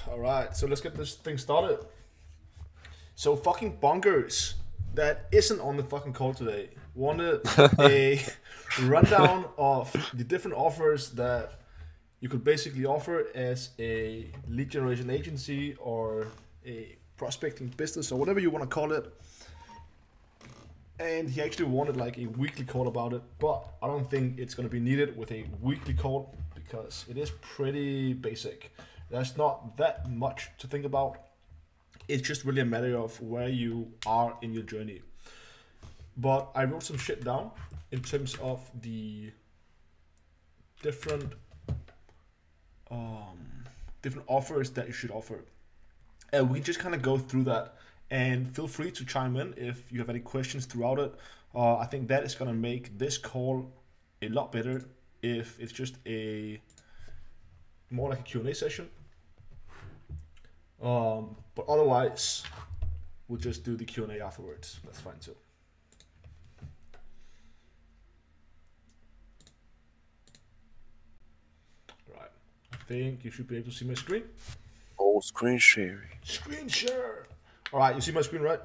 All right, so let's get this thing started. So fucking bonkers that isn't on the fucking call today wanted a rundown of the different offers that you could basically offer as a lead generation agency or a prospecting business or whatever you want to call it. And he actually wanted like a weekly call about it, but I don't think it's going to be needed with a weekly call because it is pretty basic. There's not that much to think about. It's just really a matter of where you are in your journey. But I wrote some shit down in terms of the different different offers that you should offer. And we can just kind of go through that. And feel free to chime in if you have any questions throughout it. I think that is going to make this call a lot better if it's just a more like a Q&A session. But otherwise, we'll just do the Q&A afterwards. That's fine too. Right. I think you should be able to see my screen. Oh, screen sharing. Screen share. All right, you see my screen, right?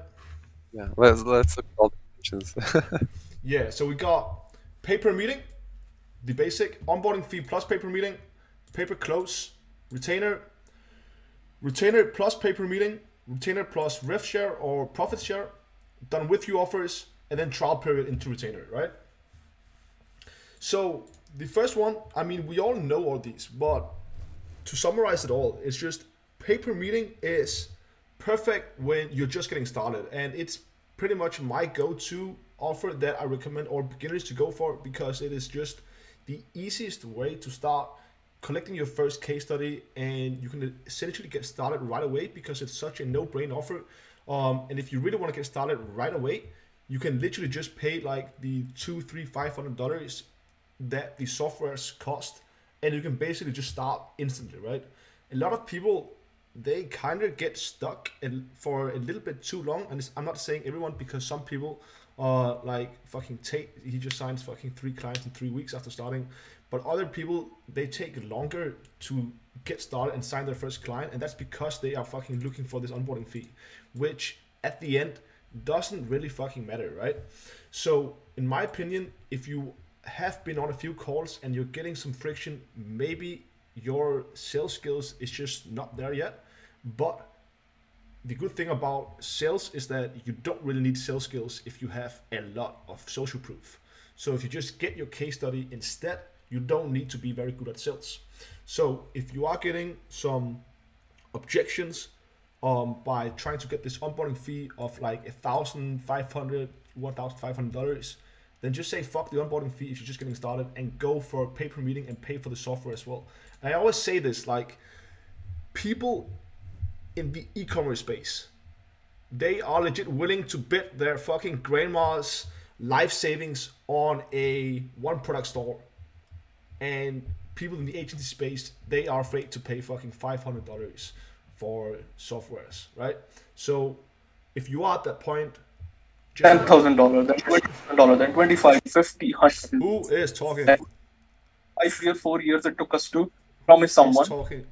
Yeah, let's look at all the options. Yeah, so we got pay-per meeting, the basic, onboarding fee plus pay-per meeting, pay-per close, retainer plus pay-per meeting, retainer plus rev share or profit share, done with you offers, and then trial period into retainer, right? So the first one, I mean, we all know all these, but to summarize it all, it's just pay-per meeting is perfect when you're just getting started, and it's pretty much my go-to offer that I recommend all beginners to go for because it is just the easiest way to start collecting your first case study, and you can essentially get started right away because it's such a no-brain offer. And if you really want to get started right away, you can literally just pay like the $200, $300, $500 that the softwares cost, and you can basically just start instantly, right? A lot of people, they kind of get stuck for a little bit too long, and I'm not saying everyone because some people like fucking he just signs fucking 3 clients in 3 weeks after starting, but other people, they take longer to get started and sign their first client, and that's because they are fucking looking for this onboarding fee, which at the end doesn't really fucking matter, right? So in my opinion, if you have been on a few calls and you're getting some friction, maybe your sales skills is just not there yet. But the good thing about sales is that you don't really need sales skills if you have a lot of social proof. So if you just get your case study instead, you don't need to be very good at sales. So if you are getting some objections by trying to get this onboarding fee of like $1,500, then just say fuck the onboarding fee if you're just getting started and go for a pay-per meeting and pay for the software as well. And I always say this, like, people in the e-commerce space, they are legit willing to bet their fucking grandma's life savings on a one product store. And people in the agency space, they are afraid to pay fucking $500 for softwares, right? So if you are at that point, $10,000, then $20,000, then 25, 50, 100. Who is talking? 4 years it took us to promise someone. Talking.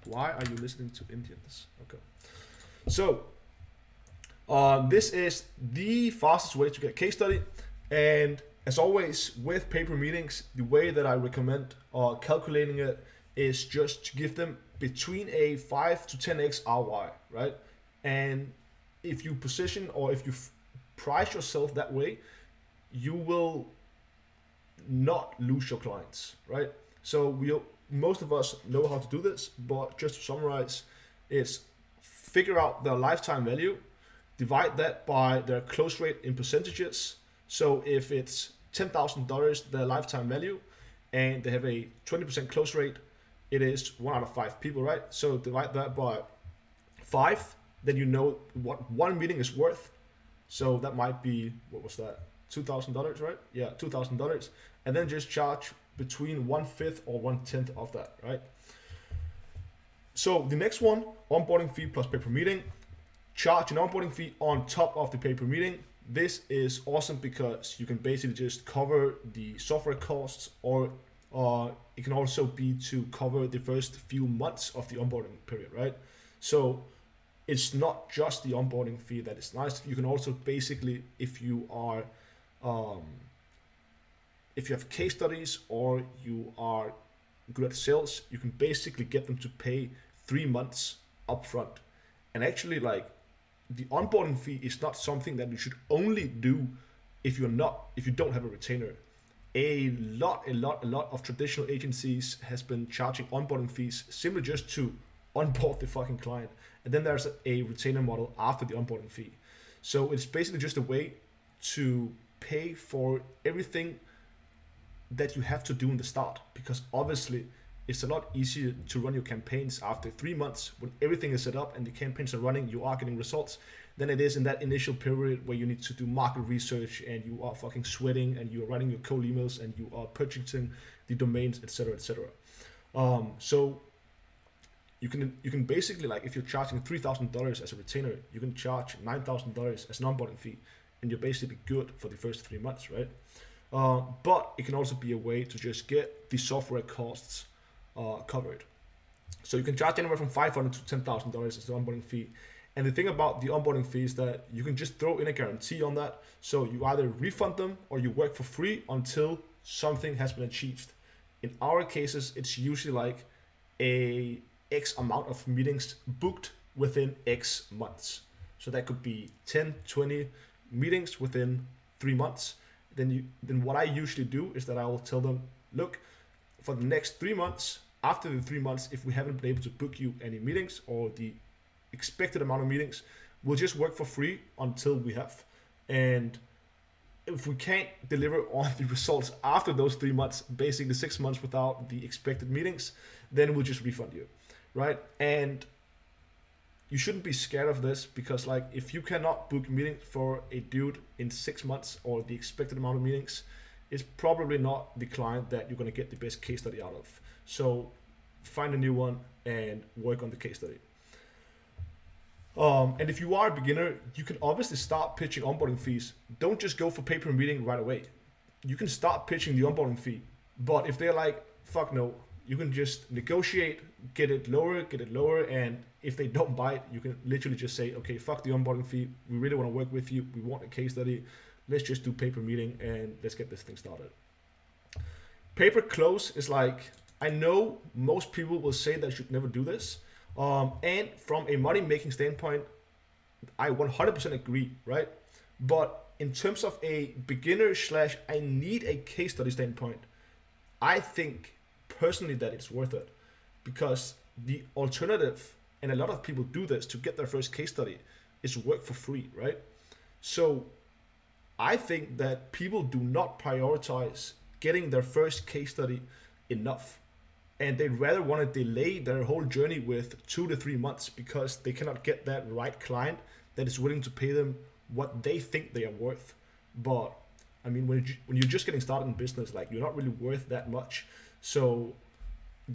Why are you listening to Indians? Okay. So this is the fastest way to get case study, and as always with pay-per meetings, the way that I recommend calculating it is just to give them between a 5 to 10x ROI, right? And if you position or if you price yourself that way, you will not lose your clients, right? So most of us know how to do this, but just to summarize, it's figure out their lifetime value, divide that by their close rate in percentages. So if it's $10,000 their lifetime value and they have a 20% close rate, it is 1 out of 5 people, right? So divide that by 5, then you know what one meeting is worth. So that might be, what was that? $2,000, right? Yeah, $2,000. And then just charge between 1/5 or 1/10 of that, right? So the next one, onboarding fee plus pay-per meeting. Charge an onboarding fee on top of the pay-per meeting. This is awesome because you can basically just cover the software costs, or It can also be to cover the first few months of the onboarding period, right? So it's not just the onboarding fee that is nice. You can also basically, if you have case studies or you are good at sales, you can basically get them to pay 3 months upfront. And actually, like, the onboarding fee is not something that you should only do if you don't have a retainer. A lot of traditional agencies has been charging onboarding fees simply just to onboard the fucking client, and then there's a retainer model after the onboarding fee. So it's basically just a way to pay for everything that you have to do in the start, because obviously it's a lot easier to run your campaigns after 3 months when everything is set up and the campaigns are running, you are getting results, than it is in that initial period where you need to do market research and you are fucking sweating and you are writing your cold emails and you are purchasing the domains, etc., etc. So you can basically, like, if you're charging $3,000 as a retainer, you can charge $9,000 as an onboarding fee, and you're basically good for the first 3 months, right? But it can also be a way to just get the software costs covered. So you can charge anywhere from $500 to $10,000 as the onboarding fee. And the thing about the onboarding fee is that you can just throw in a guarantee on that. So you either refund them or you work for free until something has been achieved. In our cases, it's usually like a X amount of meetings booked within X months. So that could be 10, 20 meetings within 3 months. Then what I usually do is that I will tell them, look, for the next 3 months, after the 3 months, if we haven't been able to book you any meetings or the expected amount of meetings, we'll just work for free until we have. And if we can't deliver on the results after those 3 months, basically 6 months without the expected meetings, then we'll just refund you, right? And you shouldn't be scared of this, because, like, if you cannot book meetings for a dude in 6 months or the expected amount of meetings, it's probably not the client that you're going to get the best case study out of. So find a new one and work on the case study. And if you are a beginner, you can obviously start pitching onboarding fees. Don't just go for pay-per-meeting right away. You can start pitching the onboarding fee, but if they're like, fuck no, you can just negotiate, get it lower, and if they don't buy it, you can literally just say, okay, fuck the onboarding fee, we really want to work with you, we want a case study, let's just do pay-per-meeting and let's get this thing started. Pay-per-close is like, I know most people will say that you should never do this, and from a money-making standpoint, I 100% agree, right? But in terms of a beginner / I need a case study standpoint, I think personally that it's worth it, because the alternative, and a lot of people do this to get their first case study, is work for free, right? So I think that people do not prioritize getting their first case study enough, and they'd rather want to delay their whole journey with 2 to 3 months because they cannot get that right client that is willing to pay them what they think they are worth. But I mean, when you're just getting started in business, like, you're not really worth that much. So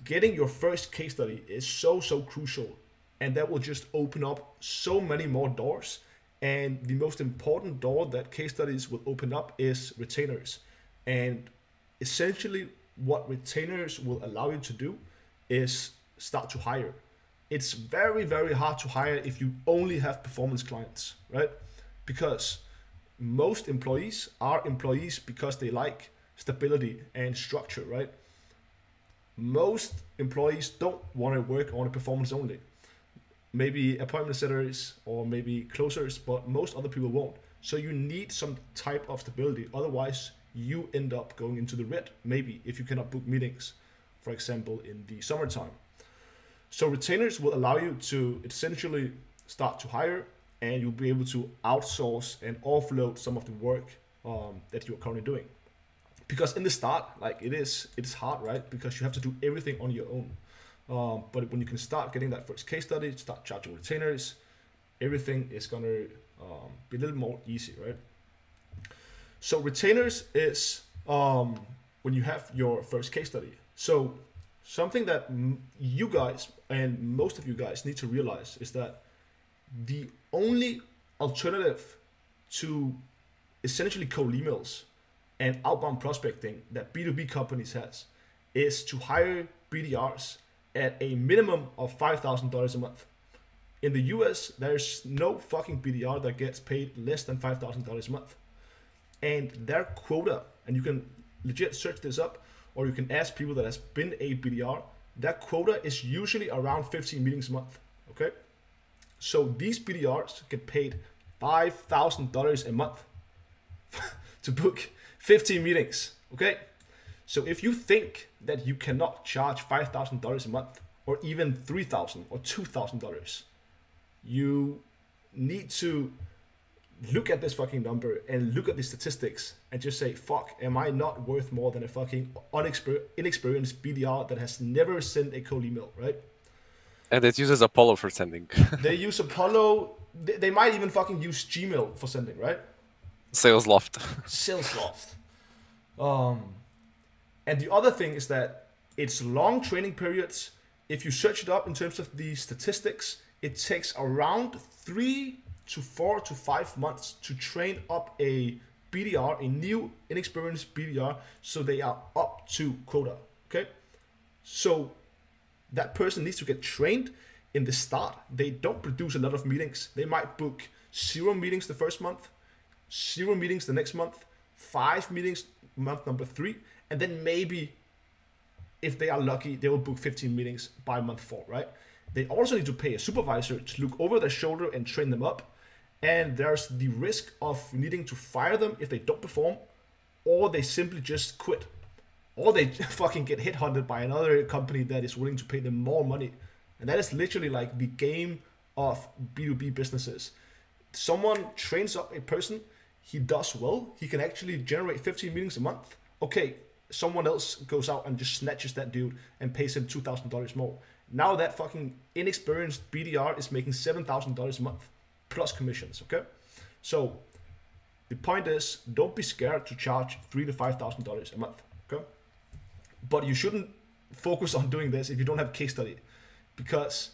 getting your first case study is so crucial, and that will just open up so many more doors. And the most important door that case studies will open up is retainers. And essentially what retainers will allow you to do is start to hire. It's very hard to hire if you only have performance clients, right? Because most employees are employees because they like stability and structure, right? Most employees don't want to work on a performance only. Maybe appointment setters or maybe closers, but most other people won't. So you need some type of stability. Otherwise, you end up going into the red, maybe, if you cannot book meetings, for example, in the summertime. So retainers will allow you to essentially start to hire, and you'll be able to outsource and offload some of the work that you're currently doing. Because in the start, like, it's hard, right? Because you have to do everything on your own. But when you can start getting that first case study, start charging retainers, everything is gonna be a little more easy, right? So retainers is when you have your first case study. So something that you guys and most of you guys need to realize is that the only alternative to essentially cold emails and outbound prospecting that B2B companies has is to hire BDRs at a minimum of $5,000 a month. In the US, there's no fucking BDR that gets paid less than $5,000 a month. And their quota, and you can legit search this up, or you can ask people that has been a BDR, that quota is usually around 15 meetings a month, okay? So these BDRs get paid $5,000 a month to book 15 meetings, okay? So if you think that you cannot charge $5,000 a month, or even $3,000 or $2,000, you need to look at this fucking number and look at the statistics and just say, fuck, am I not worth more than a fucking inexperienced BDR that has never sent a cold email, right? And it uses Apollo for sending. They use Apollo. They might even fucking use Gmail for sending, right? Salesloft. Salesloft. And the other thing is that it's long training periods. If you search it up in terms of the statistics, it takes around 3 to 4 to 5 months to train up a BDR, a new inexperienced BDR, so they are up to quota, okay? So that person needs to get trained in the start. They don't produce a lot of meetings. They might book 0 meetings the first month, 0 meetings the next month, 5 meetings month number 3, and then maybe if they are lucky, they will book 15 meetings by month 4, right? They also need to pay a supervisor to look over their shoulder and train them up. And there's the risk of needing to fire them if they don't perform, or they simply just quit, or they fucking get headhunted by another company that is willing to pay them more money. And that is literally like the game of B2B businesses. Someone trains up a person, he does well, he can actually generate 15 meetings a month. Okay, someone else goes out and just snatches that dude and pays him $2,000 more. Now that fucking inexperienced BDR is making $7,000 a month plus commissions, okay? So the point is, don't be scared to charge $3,000 to $5,000 a month, okay? But you shouldn't focus on doing this if you don't have a case study, because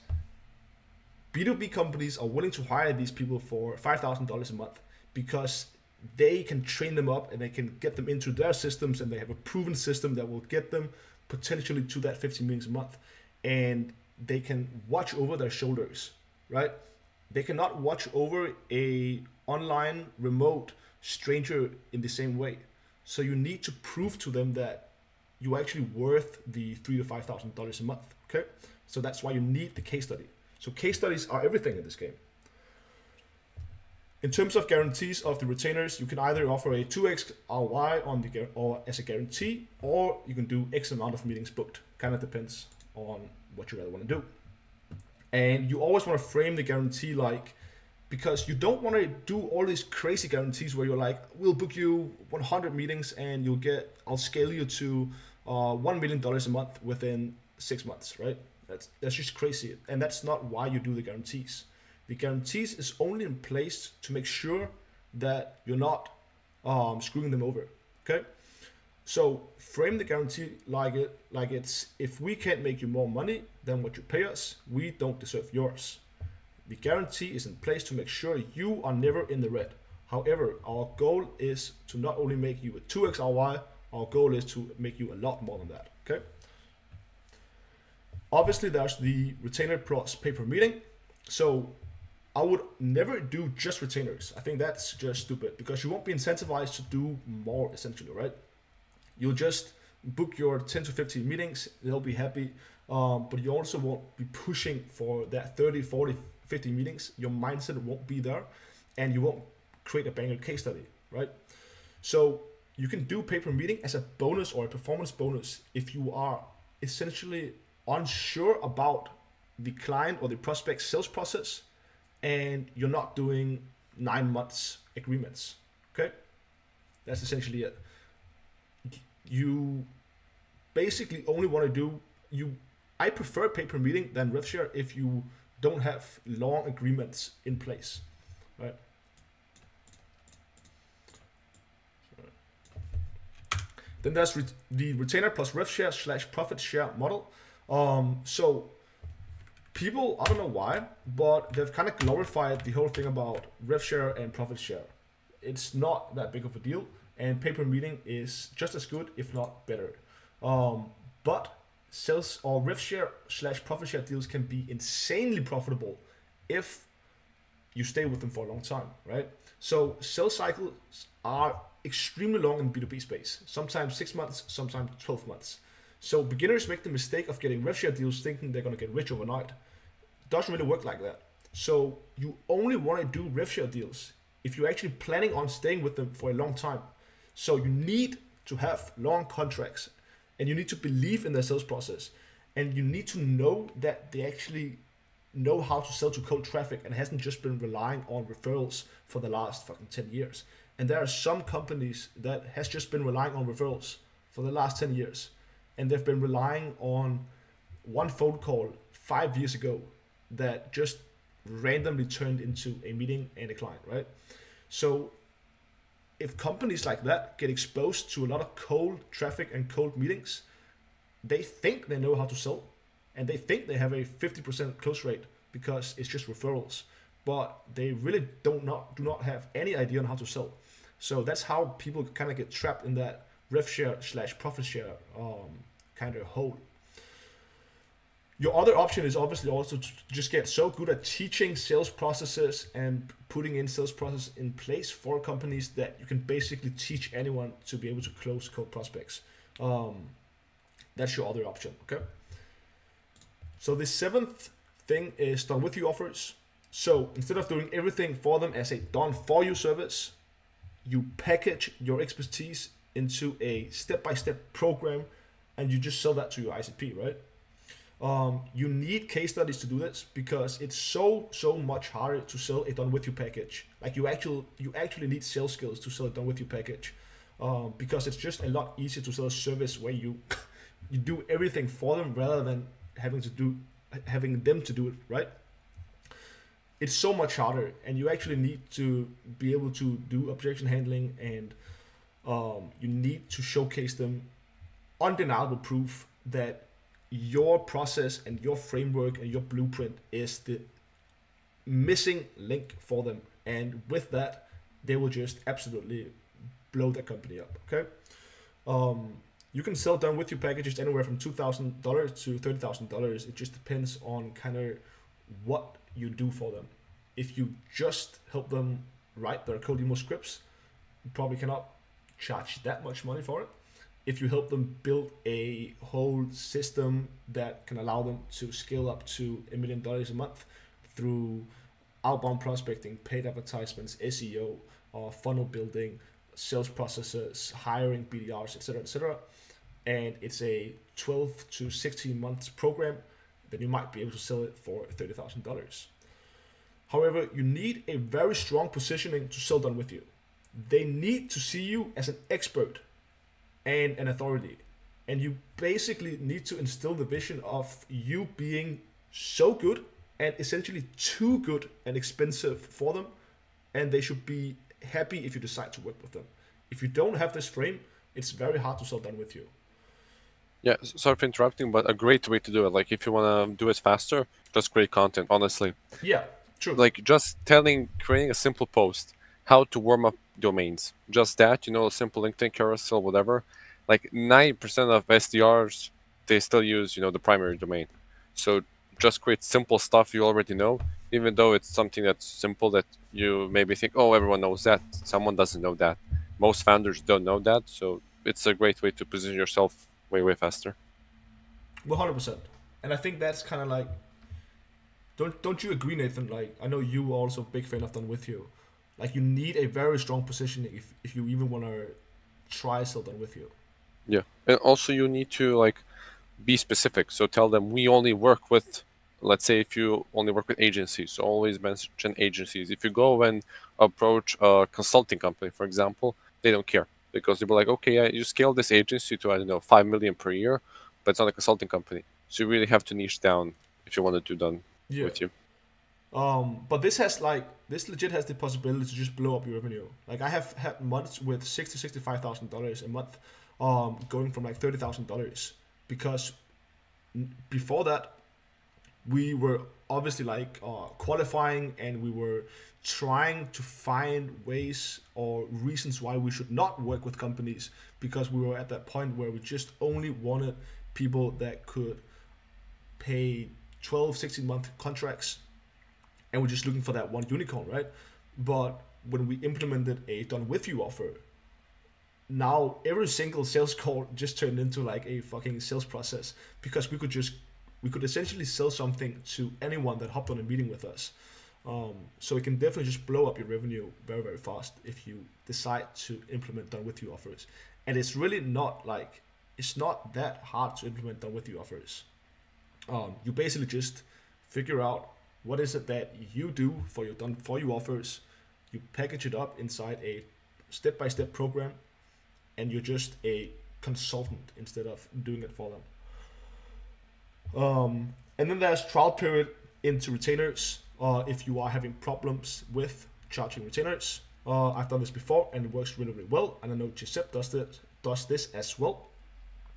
B2B companies are willing to hire these people for $5,000 a month because they can train them up and they can get them into their systems, and they have a proven system that will get them potentially to that 15 meetings a month, and they can watch over their shoulders, right? They cannot watch over a online remote stranger in the same way. So you need to prove to them that you're actually worth the $3,000 to $5,000 a month, okay? So that's why you need the case study. So case studies are everything in this game. In terms of guarantees of the retainers, you can either offer a 2x ROI on the or as a guarantee, or you can do X amount of meetings booked. Kind of depends on what you rather want to do. And you always want to frame the guarantee like, because you don't want to do all these crazy guarantees where you're like, we'll book you 100 meetings and I'll scale you to $1 million a month within 6 months, right? That's just crazy. And that's not why you do the guarantees. The guarantees is only in place to make sure that you're not screwing them over, okay? So frame the guarantee like it's, if we can't make you more money than what you pay us, we don't deserve yours. The guarantee is in place to make sure you are never in the red. However, our goal is to not only make you a 2x ROI, our goal is to make you a lot more than that, okay? Obviously, there's the retainer plus pay per meeting. So I would never do just retainers. I think that's just stupid because you won't be incentivized to do more essentially, right? You'll just book your 10 to 15 meetings, they'll be happy, but you also won't be pushing for that 30, 40, 50 meetings. Your mindset won't be there, and you won't create a banger case study, right? So you can do pay per meeting as a bonus or a performance bonus if you are essentially unsure about the client or the prospect sales process and you're not doing 9 months agreements, okay? That's essentially it. You basically only want to do, I prefer pay per meeting than rev share if you don't have long agreements in place, right? Then there's the retainer plus rev share / profit share model. So people, I don't know why, but they've kind of glorified the whole thing about rev share and profit share. It's not that big of a deal, and pay per meeting is just as good, if not better. But sales or rev share / profit share deals can be insanely profitable if you stay with them for a long time, right? So sales cycles are extremely long in B2B space, sometimes 6 months, sometimes 12 months. So beginners make the mistake of getting rev share deals thinking they're going to get rich overnight. It doesn't really work like that. So you only want to do rev share deals if you're actually planning on staying with them for a long time. So you need to have long contracts, and you need to believe in their sales process, and you need to know that they actually know how to sell to cold traffic and hasn't just been relying on referrals for the last fucking 10 years. And there are some companies that has just been relying on referrals for the last 10 years, and they've been relying on one phone call 5 years ago that just randomly turned into a meeting and a client, right? So if companies like that get exposed to a lot of cold traffic and cold meetings, they think they know how to sell, and they think they have a 50% close rate because it's just referrals, but they really do not have any idea on how to sell. So that's how people kind of get trapped in that rev share / profit share kind of hole. Your other option is obviously also to just get so good at teaching sales processes and putting in sales process in place for companies that you can basically teach anyone to be able to close cold prospects. That's your other option, okay? So the seventh thing is done with you offers. So instead of doing everything for them as a done for you service, you package your expertise into a step-by-step program, and you just sell that to your ICP, right? You need case studies to do this because it's so much harder to sell a done with you package. Like you actually need sales skills to sell a done with you package, because it's just a lot easier to sell a service where you do everything for them rather than having them to do it, right? It's so much harder, and you actually need to be able to do objection handling, and you need to showcase them undeniable proof that your process and your framework and your blueprint is the missing link for them, and with that they will just absolutely blow their company up, okay? You can sell done with you packages anywhere from $2,000 to $30,000. It just depends on kind of what you do for them. If you just help them write their code demo scripts, you probably cannot charge that much money for it. If you help them build a whole system that can allow them to scale up to $1 million a month through outbound prospecting, paid advertisements, SEO, funnel building, sales processes, hiring BDRs, etc., and it's a 12 to 16 months program, then you might be able to sell it for $30,000. However, you need a very strong positioning to sell done with you. They need to see you as an expert and an authority, and you basically need to instill the vision of you being so good and essentially too good and expensive for them, and they should be happy if you decide to work with them. If you don't have this frame, it's very hard to sell done with you. Yeah, sorry for interrupting, but a great way to do it. Like if you want to do it faster, just create content, honestly. Yeah, true. Like just creating a simple post, how to warm up domains. Just that, a simple LinkedIn carousel, whatever. Like 90% of SDRs, they still use, the primary domain. So just create simple stuff you already know, even though it's something that's simple that you maybe think, oh, everyone knows that. Someone doesn't know that. Most founders don't know that. So it's a great way to position yourself way faster. 100%. And I think that's kind of like, don't you agree, Nathan? Like, I know you are also a big fan of done with you. Like, you need a very strong positioning if you even want to try sell done with you. Yeah, and also you need to be specific. So tell them we only work with, let's say if you only work with agencies, so always mention agencies. If you go and approach a consulting company, for example, they don't care because they'll be like, okay, you scale this agency to, I don't know, 5 million per year, but it's not a consulting company. So you really have to niche down if you want to do done with you. But this legit has the possibility to just blow up your revenue. Like I have had months with $60,000 to $65,000 a month, going from like $30,000, because before that we were obviously qualifying, and we were trying to find ways or reasons why we should not work with companies, because we were at that point where we just only wanted people that could pay 12, 16-month contracts, and we're just looking for that one unicorn, right? But when we implemented a done with you offer, now every single sales call just turned into like a fucking sales process, because we could essentially sell something to anyone that hopped on a meeting with us. So it can definitely just blow up your revenue very, very fast if you decide to implement done with you offers. And it's really not like, it's not that hard to implement done with you offers. You basically just figure out what is it that you do for your done for you offers. You package it up inside a step-by-step program, and you're just a consultant instead of doing it for them. And then there's trial period into retainers. If you are having problems with charging retainers, I've done this before and it works really, really well. And I know Giuseppe does this as well.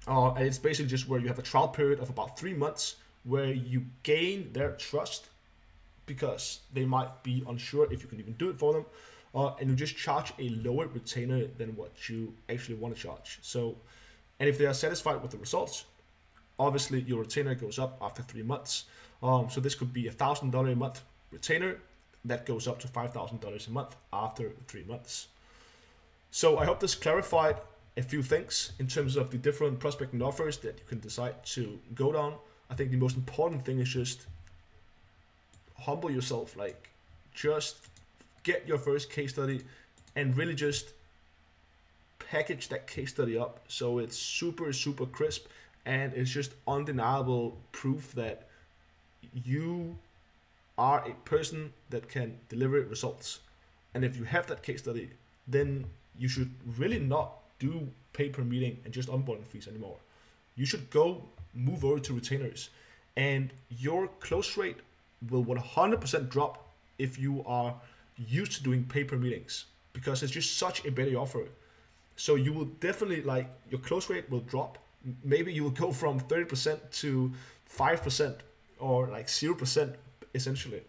And it's basically just where you have a trial period of about 3 months where you gain their trust, because they might be unsure if you can even do it for them. And you just charge a lower retainer than what you actually want to charge. So, and if they are satisfied with the results, obviously your retainer goes up after 3 months. So this could be $1,000 a month retainer that goes up to $5,000 a month after 3 months. So I hope this clarified a few things in terms of the different prospecting offers that you can decide to go down. I think the most important thing is just humble yourself, like just get your first case study and really just package that case study up so it's super, super crisp, and it's just undeniable proof that you are a person that can deliver results. And if you have that case study, then you should really not do pay per meeting and just onboarding fees anymore. You should go move over to retainers, and your close rate will 100% drop if you are used to doing pay per meetings, because it's just such a better offer. So you will definitely, like, your close rate will drop. Maybe you will go from 30% to 5% or like 0% essentially.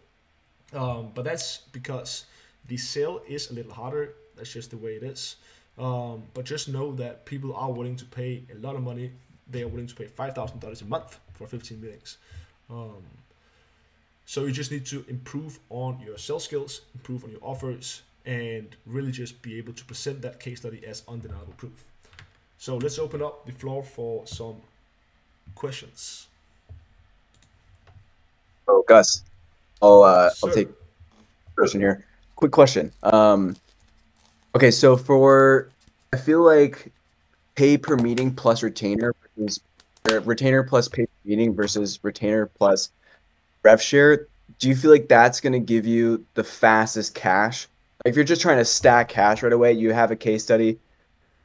But that's because the sale is a little harder. That's just the way it is. But just know that people are willing to pay a lot of money. They are willing to pay $5,000 a month for 15 meetings. So you just need to improve on your sales skills, improve on your offers, and really just be able to present that case study as undeniable proof. So let's open up the floor for some questions. Oh, Gus, I'll Sure. take a question here. Quick question. Okay, so I feel like pay per meeting plus retainer versus retainer plus pay per meeting versus retainer plus rev share. Do you feel like that's going to give you the fastest cash? Like if you're just trying to stack cash right away, you have a case study.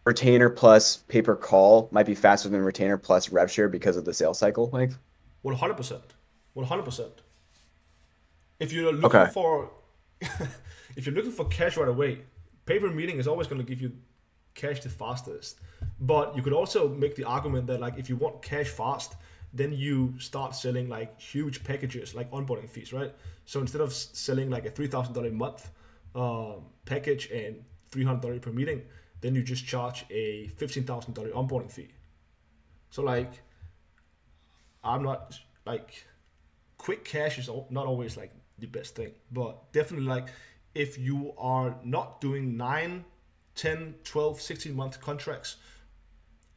Retainer plus pay per call might be faster than retainer plus rev share because of the sales cycle length. 100%. 100%. If you're looking Okay. for if you're looking for cash right away, pay per meeting is always going to give you cash the fastest. But you could also make the argument that, like, if you want cash fast, then you start selling like huge packages like onboarding fees, right? So instead of selling like a $3,000 a month package and $300 per meeting, then you just charge a $15,000 onboarding fee. So like, I'm not like, quick cash is not always like the best thing, but definitely like if you are not doing 9, 10, 12, 16 month contracts,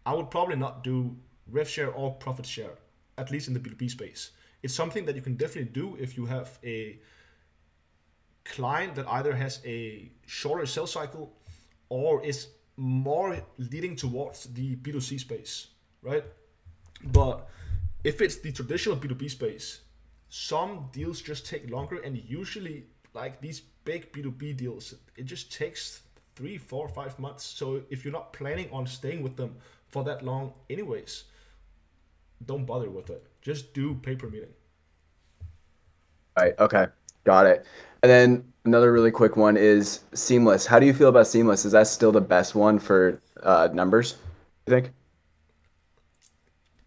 I would probably not do rev share or profit share, at least in the B2B space. It's something that you can definitely do if you have a client that either has a shorter sales cycle or is more leading towards the B2C space, right? But if it's the traditional B2B space, some deals just take longer, and usually like these big B2B deals, it just takes 3, 4, 5 months. So if you're not planning on staying with them for that long anyways, don't bother with it. Just do pay per meeting. Right. Okay. Got it. And then another really quick one is Seamless. How do you feel about Seamless? Is that still the best one for numbers, you think?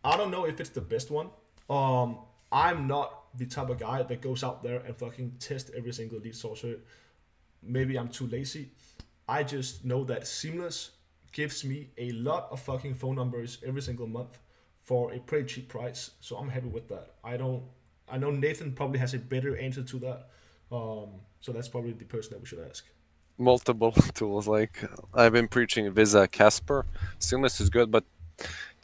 I don't know if it's the best one. I'm not the type of guy that goes out there and fucking test every single lead sourcer. Maybe I'm too lazy. I just know that Seamless gives me a lot of fucking phone numbers every single month for a pretty cheap price. So I'm happy with that. I know Nathan probably has a better answer to that. So that's probably the person that we should ask. Multiple tools. Like I've been preaching Visa, Casper. Seamless is good, but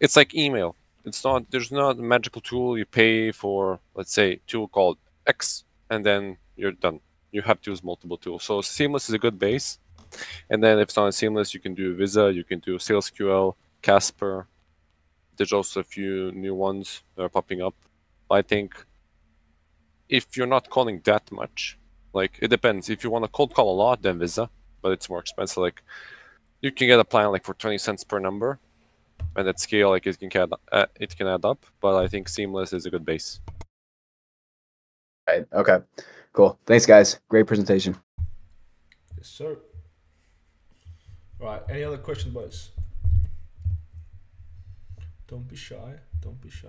it's like email. It's not. There's not a magical tool you pay for. Let's say tool called X, and then you're done. You have to use multiple tools. So Seamless is a good base. And then if it's not Seamless, you can do Visa, you can do SalesQL, Casper. There's also a few new ones that are popping up. I think if you're not calling that much, like it depends. If you want to cold call a lot, then Visa, but it's more expensive. Like you can get a plan like for 20 cents per number, and at scale, like it can add up. But I think Seamless is a good base. Right. Okay. Cool. Thanks, guys. Great presentation. Yes, sir. All right. Any other questions, boys? Don't be shy. Don't be shy.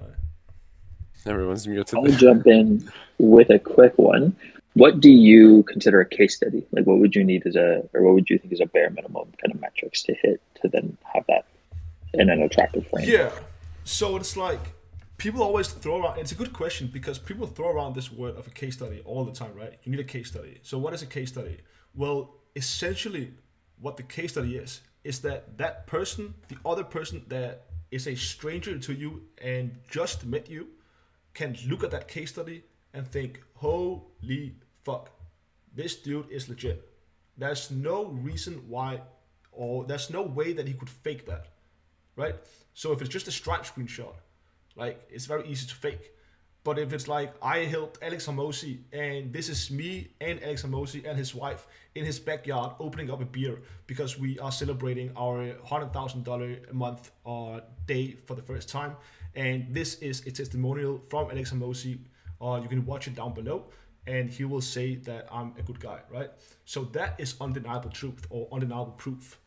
Everyone's muted. I'll jump in with a quick one. What do you consider a case study? Like, what would you need what would you think is a bare minimum kind of metrics to hit to then have that in an attractive frame? Yeah. So it's like people always throw around. It's a good question because people throw around this word of a case study all the time, right? You need a case study. So what is a case study? Well, essentially, what the case study is that person, the other person that is a stranger to you and just met you, can look at that case study and think, holy fuck, this dude is legit. There's no reason why, or there's no way that he could fake that, right? So if it's just a Stripe screenshot, like it's very easy to fake. But if it's like, I helped Alex Hormozi, and this is me and Alex Hormozi and his wife in his backyard opening up a beer because we are celebrating our $100,000 a month day for the first time. And this is a testimonial from Alex Hormozi. You can watch it down below, and he will say that I'm a good guy, right? So that is undeniable truth or undeniable proof.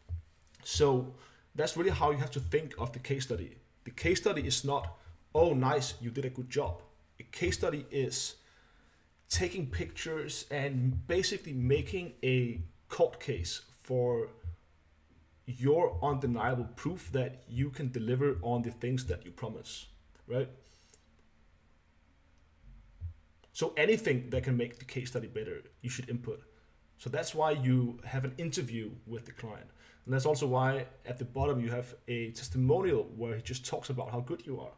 So that's really how you have to think of the case study. The case study is not, oh, nice, you did a good job. A case study is taking pictures and basically making a court case for your undeniable proof that you can deliver on the things that you promise, right? So anything that can make the case study better, you should input. So that's why you have an interview with the client. And that's also why at the bottom you have a testimonial where he just talks about how good you are.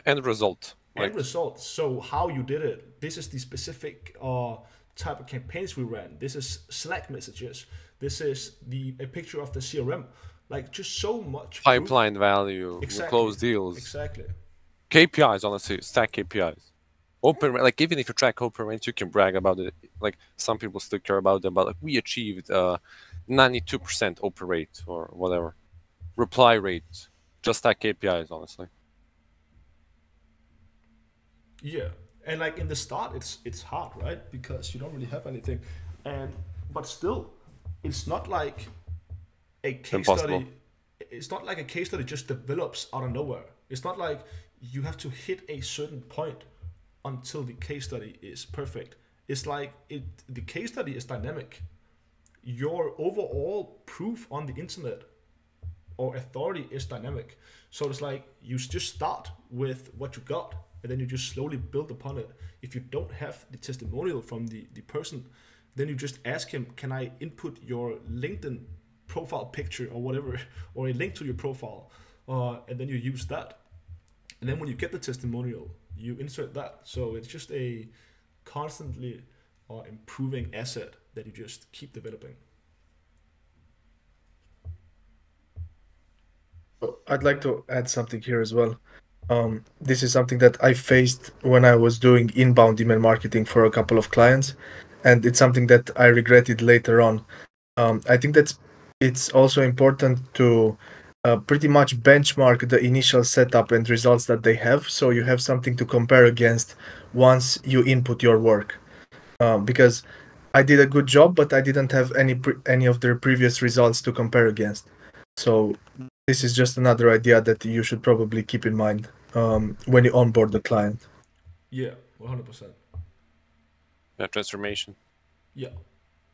End result. End result. So how you did it. This is the specific type of campaigns we ran. This is Slack messages. This is a picture of the CRM. Like just so much pipeline value, exactly. Close deals. Exactly. KPIs, honestly, stack KPIs. Open, like even if you track open rates, you can brag about it. Like some people still care about them, but like we achieved 92% open rate or whatever. Reply rate, just stack KPIs, honestly. Yeah, and like in the start, it's hard, right? Because you don't really have anything, but still, it's not like a case study. It's not like a case study just develops out of nowhere. It's not like you have to hit a certain point until the case study is perfect. It's like the case study is dynamic. Your overall proof on the internet or authority is dynamic. So it's like you just start with what you got, and then you just slowly build upon it. If you don't have the testimonial from the person, then you just ask him, can I input your LinkedIn profile picture or whatever, or a link to your profile, and then you use that. And then when you get the testimonial, you insert that. So it's just a constantly improving asset that you just keep developing. I'd like to add something here as well. This is something that I faced when I was doing inbound email marketing for a couple of clients, and it's something that I regretted later on. I think that it's also important to pretty much benchmark the initial setup and results that they have, so you have something to compare against once you input your work. Because I did a good job, but I didn't have any of their previous results to compare against. So this is just another idea that you should probably keep in mind when you onboard the client. Yeah, 100%. Yeah, transformation. Yeah,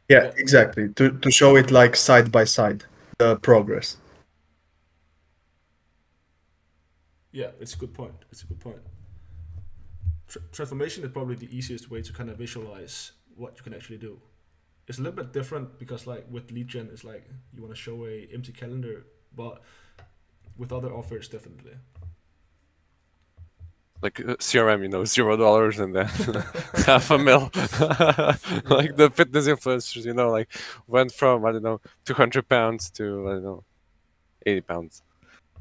exactly. To show it like side by side, the progress. Yeah, it's a good point. It's a good point. Transformation is probably the easiest way to kind of visualize what you can actually do. It's a little bit different because like with lead gen, it's like you want to show a empty calendar, but with other offers, definitely. Like CRM, you know, $0 and then $500,000. Like the fitness influencers, you know, like went from, I don't know, 200 pounds to, I don't know, 80 pounds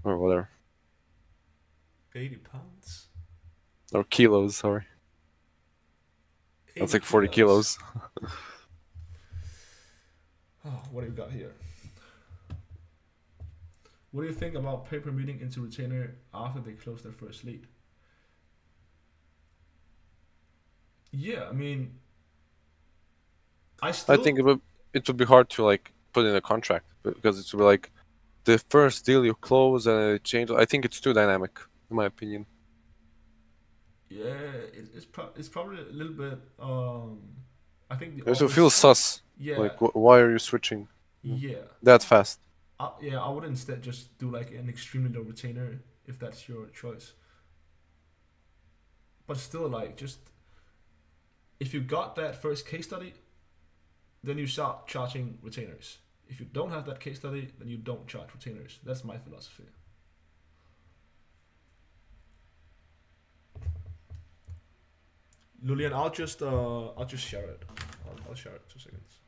or whatever. 80 pounds? Or kilos, sorry. That's like 40 kilos. Oh, what do you got here? What do you think about paper meeting into retainer after they close their first lead? Yeah, I mean, I think it would be hard to like put in a contract because it would be like the first deal you close and it changes. I think it's too dynamic, in my opinion. Yeah, it's probably a little bit. I think It also feels sus. Yeah. Like, why are you switching? Yeah. That fast. Yeah, I would instead just do like an extremely low retainer if that's your choice. But still, like, just if you got that first case study, then you start charging retainers. If you don't have that case study, then you don't charge retainers. That's my philosophy. Lulian, I'll just share it. I'll share it 2 seconds.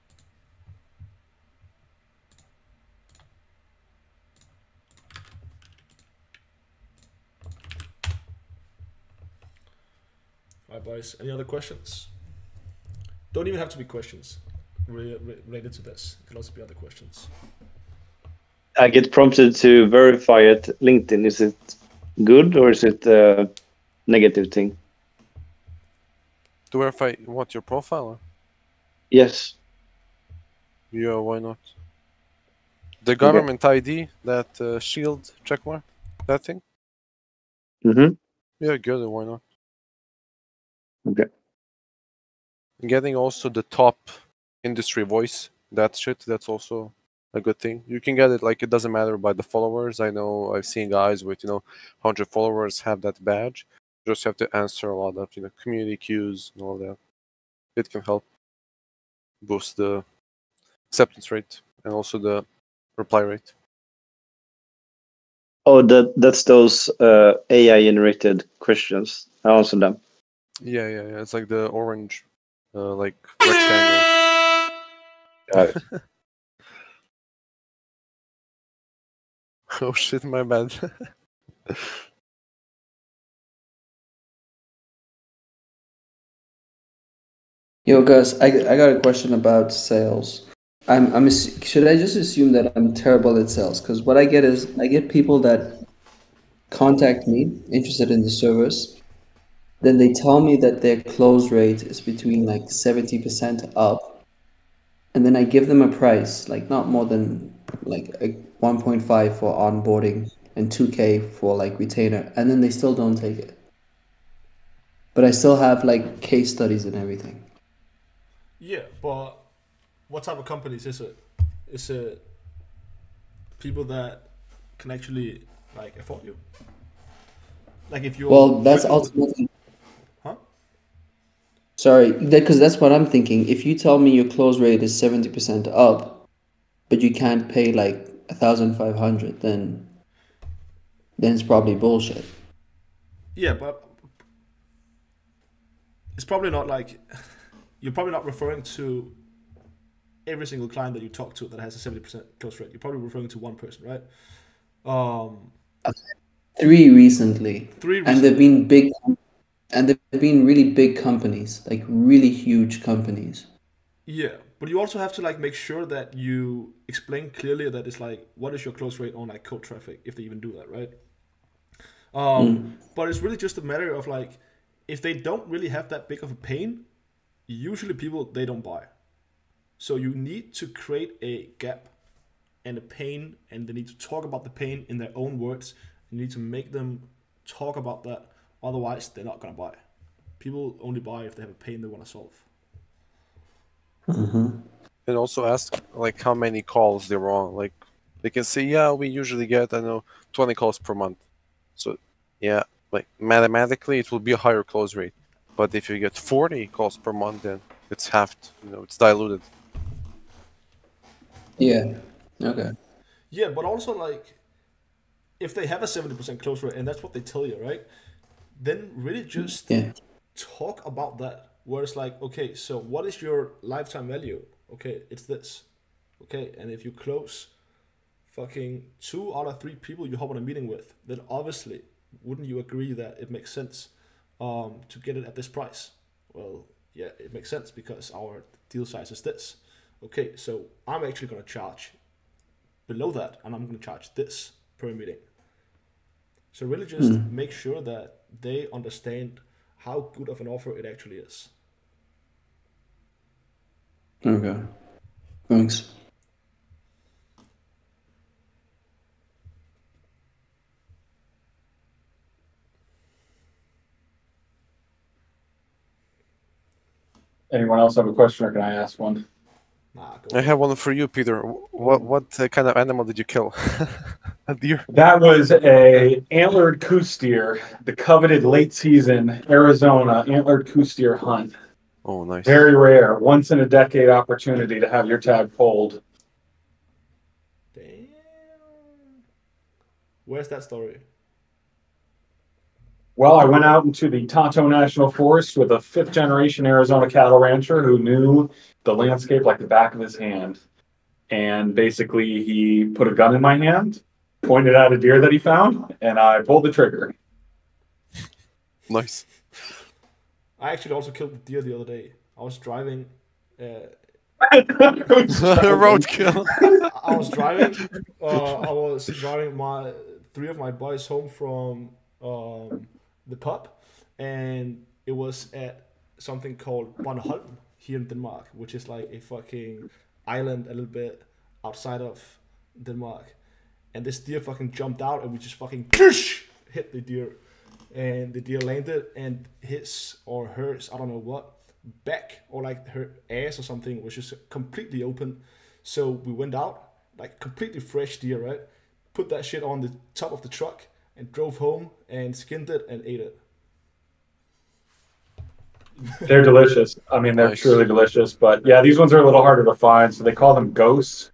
Alright, boys. Any other questions? Don't even have to be questions related to this. It can also be other questions. I get prompted to verify at LinkedIn. Is it good or is it a negative thing? To verify what, your profile? Or? Yes. Yeah, why not? The government ID, that shield checkmark, that thing? Mm-hmm. Yeah, good, why not? Okay. Getting also the top industry voice, that shit, that's also a good thing. You can get it, like, it doesn't matter by the followers. I know I've seen guys with, 100 followers have that badge. You just have to answer a lot of, community queues and all that. It can help boost the acceptance rate and also the reply rate. Oh, that's those AI generated questions. I answered them. Yeah. It's like the orange, like rectangle. Got it. Oh shit, my bad. Yo, Gus, I got a question about sales. Should I just assume that I'm terrible at sales? Because what I get is I get people that contact me interested in the service. Then they tell me that their close rate is between like 70% up. And then I give them a price, like not more than like a 1.5 for onboarding and 2K for like retainer. And then they still don't take it. But I still have like case studies and everything. Yeah, but what type of companies is it? Is it people that can actually like afford you? Like if you Well, that's ultimately. Huh? Sorry, because that's what I'm thinking. If you tell me your close rate is 70% up, but you can't pay like 1,500, then it's probably bullshit. Yeah, but it's probably not like you're probably not referring to every single client that you talk to that has a 70% close rate. You're probably referring to one person, right? Three recently. And they've been big, and they've been really big companies, like really huge companies. Yeah, but you also have to like make sure that you explain clearly that it's like what is your close rate on like cold traffic, if they even do that, right? But it's really just a matter of like if they don't really have that big of a pain, usually people they don't buy. So you need to create a gap and a pain, and they need to talk about the pain in their own words. You need to make them talk about that. Otherwise, they're not gonna buy. People only buy if they have a pain they want to solve. Mm-hmm. And also ask like how many calls they're on. Like they can say, yeah, we usually get 20 calls per month. So Yeah, like mathematically, it will be a higher close rate. But if you get 40 calls per month, then it's halved. It's diluted. Yeah. Okay. Yeah, but also like if they have a 70% close rate and that's what they tell you, right? Then really just Yeah. talk about that. Where it's like, okay, so what is your lifetime value? Okay, it's this. Okay, and if you close fucking 2 out of 3 people you hop on a meeting with, then obviously wouldn't you agree that it makes sense to get it at this price? Well, yeah, it makes sense because our deal size is this. Okay, so I'm actually gonna charge below that, and I'm gonna charge this per meeting. So really just make sure that they understand how good of an offer it actually is. Okay. Thanks. Anyone else have a question, or can I ask one? Nah, I have one for you, Peter. What kind of animal did you kill? A deer? That was a antlered coos deer, the coveted late season Arizona antlered coos deer hunt. Oh, nice. Very rare, once in a decade opportunity to have your tag pulled. Damn. Where's that story? Well, I went out into the Tonto National Forest with a 5th generation Arizona cattle rancher who knew the landscape like the back of his hand. And basically, he put a gun in my hand, pointed at a deer that he found, and I pulled the trigger. Nice. I actually also killed a deer the other day. I was driving. Roadkill. I was driving. I was driving 3 of my boys home from the pub, and it was at something called Bornholm here in Denmark, which is like a fucking island a little bit outside of Denmark. And this deer fucking jumped out, and we just fucking hit the deer, and the deer landed, and his or hers, I don't know what, back or like her ass or something was just completely open. So we went out, like completely fresh deer, right? Put that shit on the top of the truck and drove home and skinned it and ate it. They're delicious. I mean, they're Nice. truly delicious. But yeah, these ones are a little harder to find. So they call them ghosts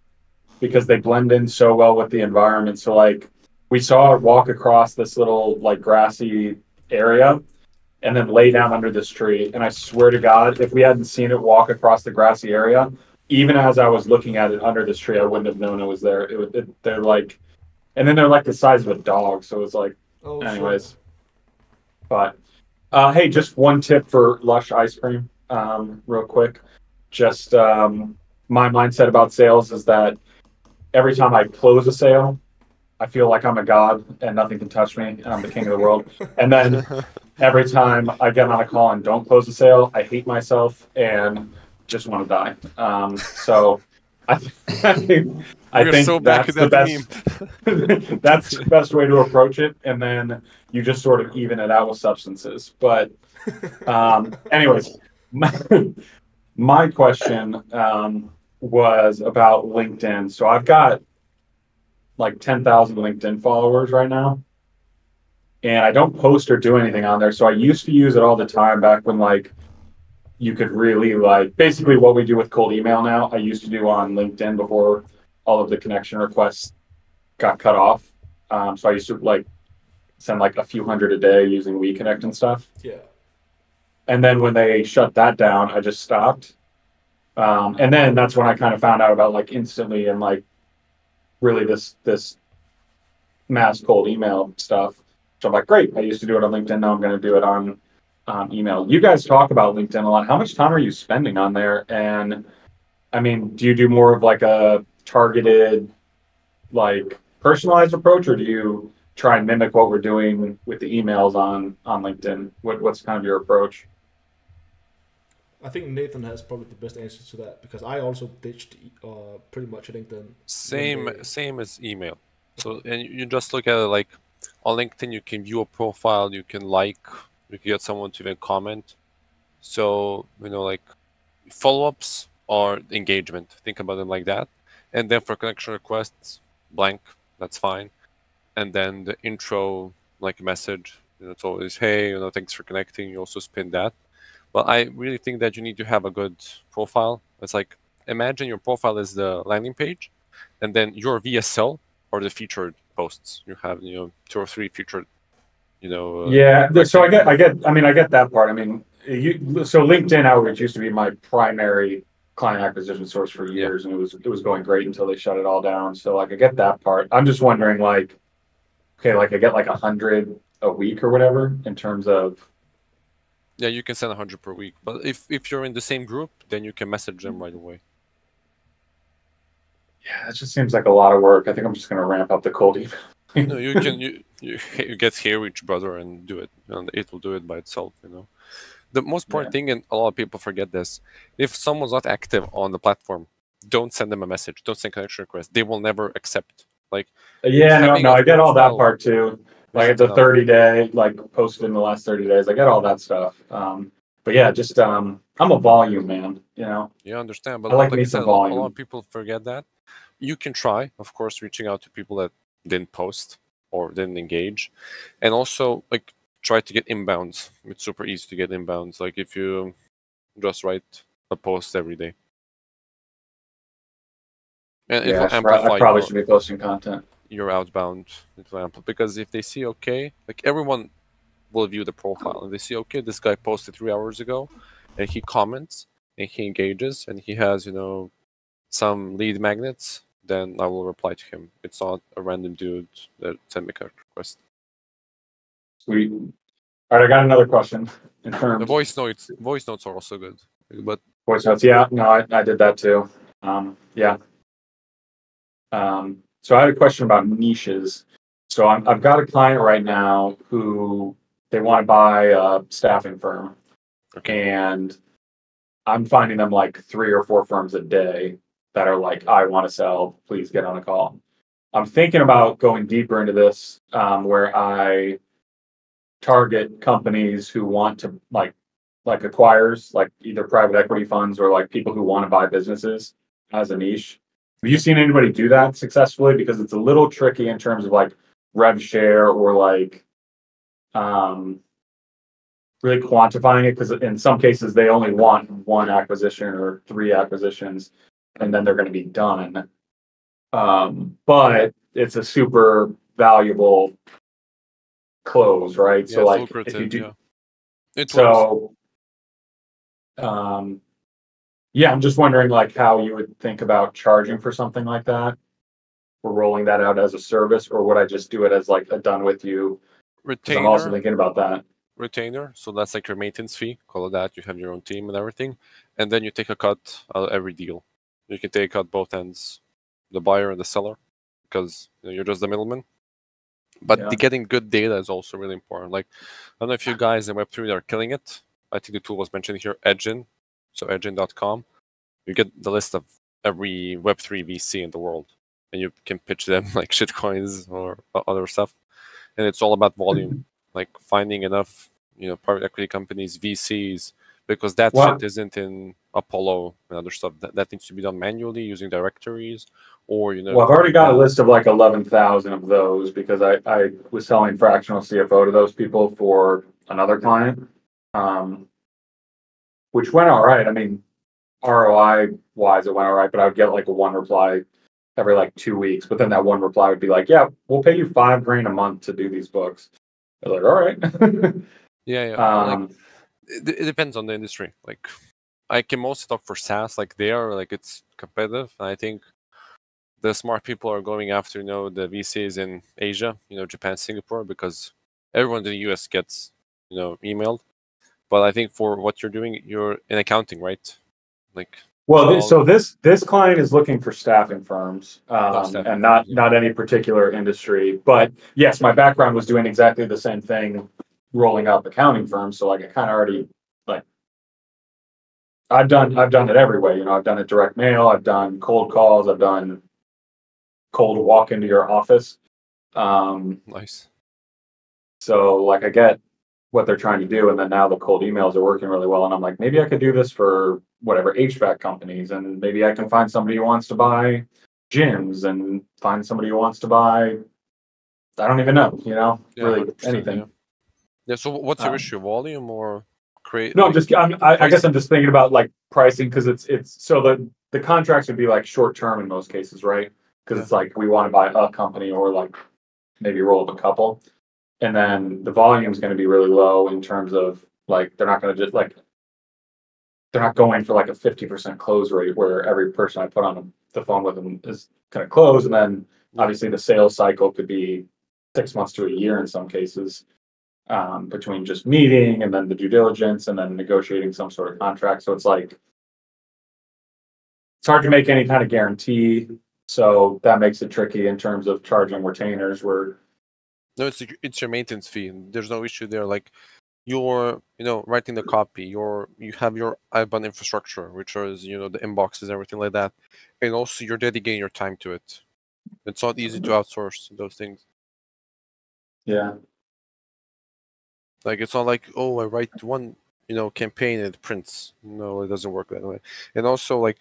because they blend in so well with the environment. So like we saw it walk across this little like grassy area and then lay down under this tree. And I swear to God, if we hadn't seen it walk across the grassy area, even as I was looking at it under this tree, I wouldn't have known it was there. They're like, and then they're like the size of a dog. So it's like, Oh, anyways. shit. But hey, just one tip for Lush ice cream, real quick. Just my mindset about sales is that every time I close a sale, I feel like I'm a god and nothing can touch me. I'm the king of the world. And then every time I get on a call and don't close a sale, I hate myself and just want to die. So I think We're so back that's at the that best. That's the best way to approach it, and then you just sort of even it out with substances. But anyways, my question was about LinkedIn. So I've got like 10,000 LinkedIn followers right now, and I don't post or do anything on there. So I used to use it all the time back when like you could really like basically what we do with cold email now. I used to do on LinkedIn before all of the connection requests got cut off. So I used to like send like a few hundred a day using WeConnect and stuff. Yeah. And then when they shut that down, I just stopped. And then that's when I kind of found out about like Instantly and like really this mass cold email stuff. So I'm like, great. I used to do it on LinkedIn. Now I'm going to do it on email. You guys talk about LinkedIn a lot. How much time are you spending on there? And I mean, do you do more of like a targeted, like personalized approach, or do you try and mimic what we're doing with the emails on LinkedIn? What's kind of your approach? I think Nathan has probably the best answer to that because I also ditched pretty much LinkedIn. Same as email. So and you just look at it like on LinkedIn, you can view a profile, you can like, you can get someone to even comment. So like follow-ups or engagement. Think about them like that. And then for connection requests, blank. That's fine. And then the intro like a message. It's always, hey, thanks for connecting. You also spin that. But I really think that you need to have a good profile. It's like, imagine your profile is the landing page, and then your VSL are the featured posts. You have 2 or 3 featured. Yeah. So I get that part. I mean, so LinkedIn outreach used to be my primary client acquisition source for years, and it was going great until they shut it all down. So like I get that part. I'm just wondering, like, okay, like I get like 100 a week or whatever in terms of. Yeah, you can send 100 per week, but if you're in the same group, then you can message them right away. Yeah, that just seems like a lot of work. I think I'm just gonna ramp up the cold email. No, you can you get here each brother and do it, and it will do it by itself. The most important thing, and a lot of people forget this: if someone's not active on the platform, don't send them a message. Don't send connection request. They will never accept. Like, yeah, no, I get all that part too. Like it's a 30-day, like posted in the last 30 days. I get all that stuff. But yeah, just I'm a volume man. Yeah, I understand. But I like I me said, some a volume. lot of people forget that. You can try, of course, reaching out to people that didn't post or didn't engage, and also like try to get inbounds. It's super easy to get inbounds. Like if you just write a post every day, and it will amplify. I probably should be posting content. Your outbound, it will amplify, because if they see, okay, like everyone will view the profile and they see, okay, this guy posted 3 hours ago, and he comments and he engages and he has some lead magnets, then I will reply to him. It's not a random dude that sent me a request. Sweet. All right, I got another question. In terms the voice notes are also good, but voice notes, yeah, no, I did that too. Yeah. So I had a question about niches. So I've got a client right now who they want to buy a staffing firm, and I'm finding them like 3 or 4 firms a day that are like, I want to sell, please get on a call. I'm thinking about going deeper into this, where I target companies who want to like acquires, like either private equity funds or like people who want to buy businesses as a niche. Have you seen anybody do that successfully? Because it's a little tricky in terms of like rev share or like really quantifying it, because in some cases they only want 1 acquisition or 3 acquisitions and then they're going to be done. But it's a super valuable close, right? Yeah, so like if you do yeah, I'm just wondering like how you would think about charging for something like that, or rolling that out as a service, or would I just do it as like a done with you? Retainer. I'm also thinking about that. Retainer, so that's like your maintenance fee. Call it that. You have your own team and everything, and then you take a cut out of every deal. You can take out both ends, the buyer and the seller, because you're just the middleman. But getting good data is also really important. Like, I don't know if you guys in Web3 are killing it. I think the tool was mentioned here, Edgin. So Edgin.com. You get the list of every Web3 VC in the world, and you can pitch them like shitcoins or other stuff. And it's all about volume, like finding enough, private equity companies, VCs, because that shit isn't in Apollo and other stuff. That needs to be done manually using directories, or Well, I've already got a list of like 11,000 of those because I was selling fractional CFO to those people for another client, which went all right. I mean, ROI wise, it went all right, but I would get like a 1 reply every like 2 weeks. But then that 1 reply would be like, "Yeah, we'll pay you $5,000 a month to do these books." I was like, "All right." Yeah. It depends on the industry. Like, I can mostly talk for SaaS. Like, it's competitive, and I think the smart people are going after the VCs in Asia, Japan, Singapore, because everyone in the US gets emailed. But I think for what you're doing, you're in accounting, right? Like, well, so this client is looking for staffing firms, and not any particular industry. But yes, my background was doing exactly the same thing, rolling up accounting firms. So like I kind of already like I've done it every way. I've done it direct mail, I've done cold calls, I've done cold walk into your office. Nice. So like I get what they're trying to do, and then now the cold emails are working really well, and I'm like, maybe I could do this for whatever HVAC companies, and maybe I can find somebody who wants to buy gyms and find somebody who wants to buy I don't even know, Yeah, really 100%, anything. yeah. Yeah. So what's your Um, issue? Volume or create? No, like, I guess I'm just thinking about like pricing because it's so the contracts would be like short term in most cases, right? Because Yeah. it's like we want to buy a company or like maybe roll up a couple, and then the volume is going to be really low in terms of like they're not going to just like they're not going for like a 50% close rate where every person I put on the phone with them is going to close, and then obviously the sales cycle could be 6 months to a year in some cases. Between just meeting and then the due diligence and then negotiating some sort of contract. So it's like, it's hard to make any kind of guarantee. So that makes it tricky in terms of charging retainers where, No, it's your maintenance fee. There's no issue there. Like you're writing the copy. You have your IBAN infrastructure, which is the inboxes, everything like that, and also you're dedicating your time to it. It's not easy to outsource those things. yeah. Like it's not like, oh, I write one campaign and it prints. No, it doesn't work that way. And also like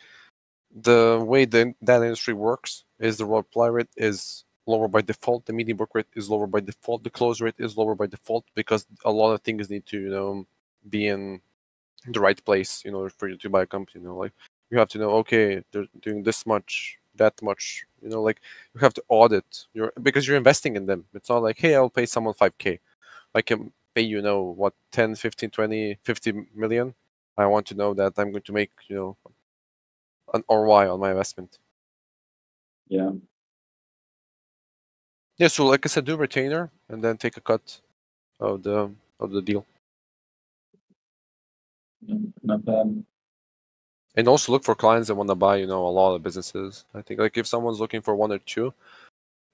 the way that industry works is the reply rate is lower by default, the median book rate is lower by default, the close rate is lower by default because a lot of things need to be in the right place in order for you to buy a company. Like you have to know, okay, they're doing this much, that much. Like you have to audit because you're investing in them. It's not like, hey, I'll pay someone 5K. I can pay what 10, 15, 20, 50 million. I want to know that I'm going to make an ROI on my investment. Yeah. Yeah, so like I said, do retainer and then take a cut of the deal. Not bad. And also look for clients that want to buy, a lot of businesses. I think like if someone's looking for one or two,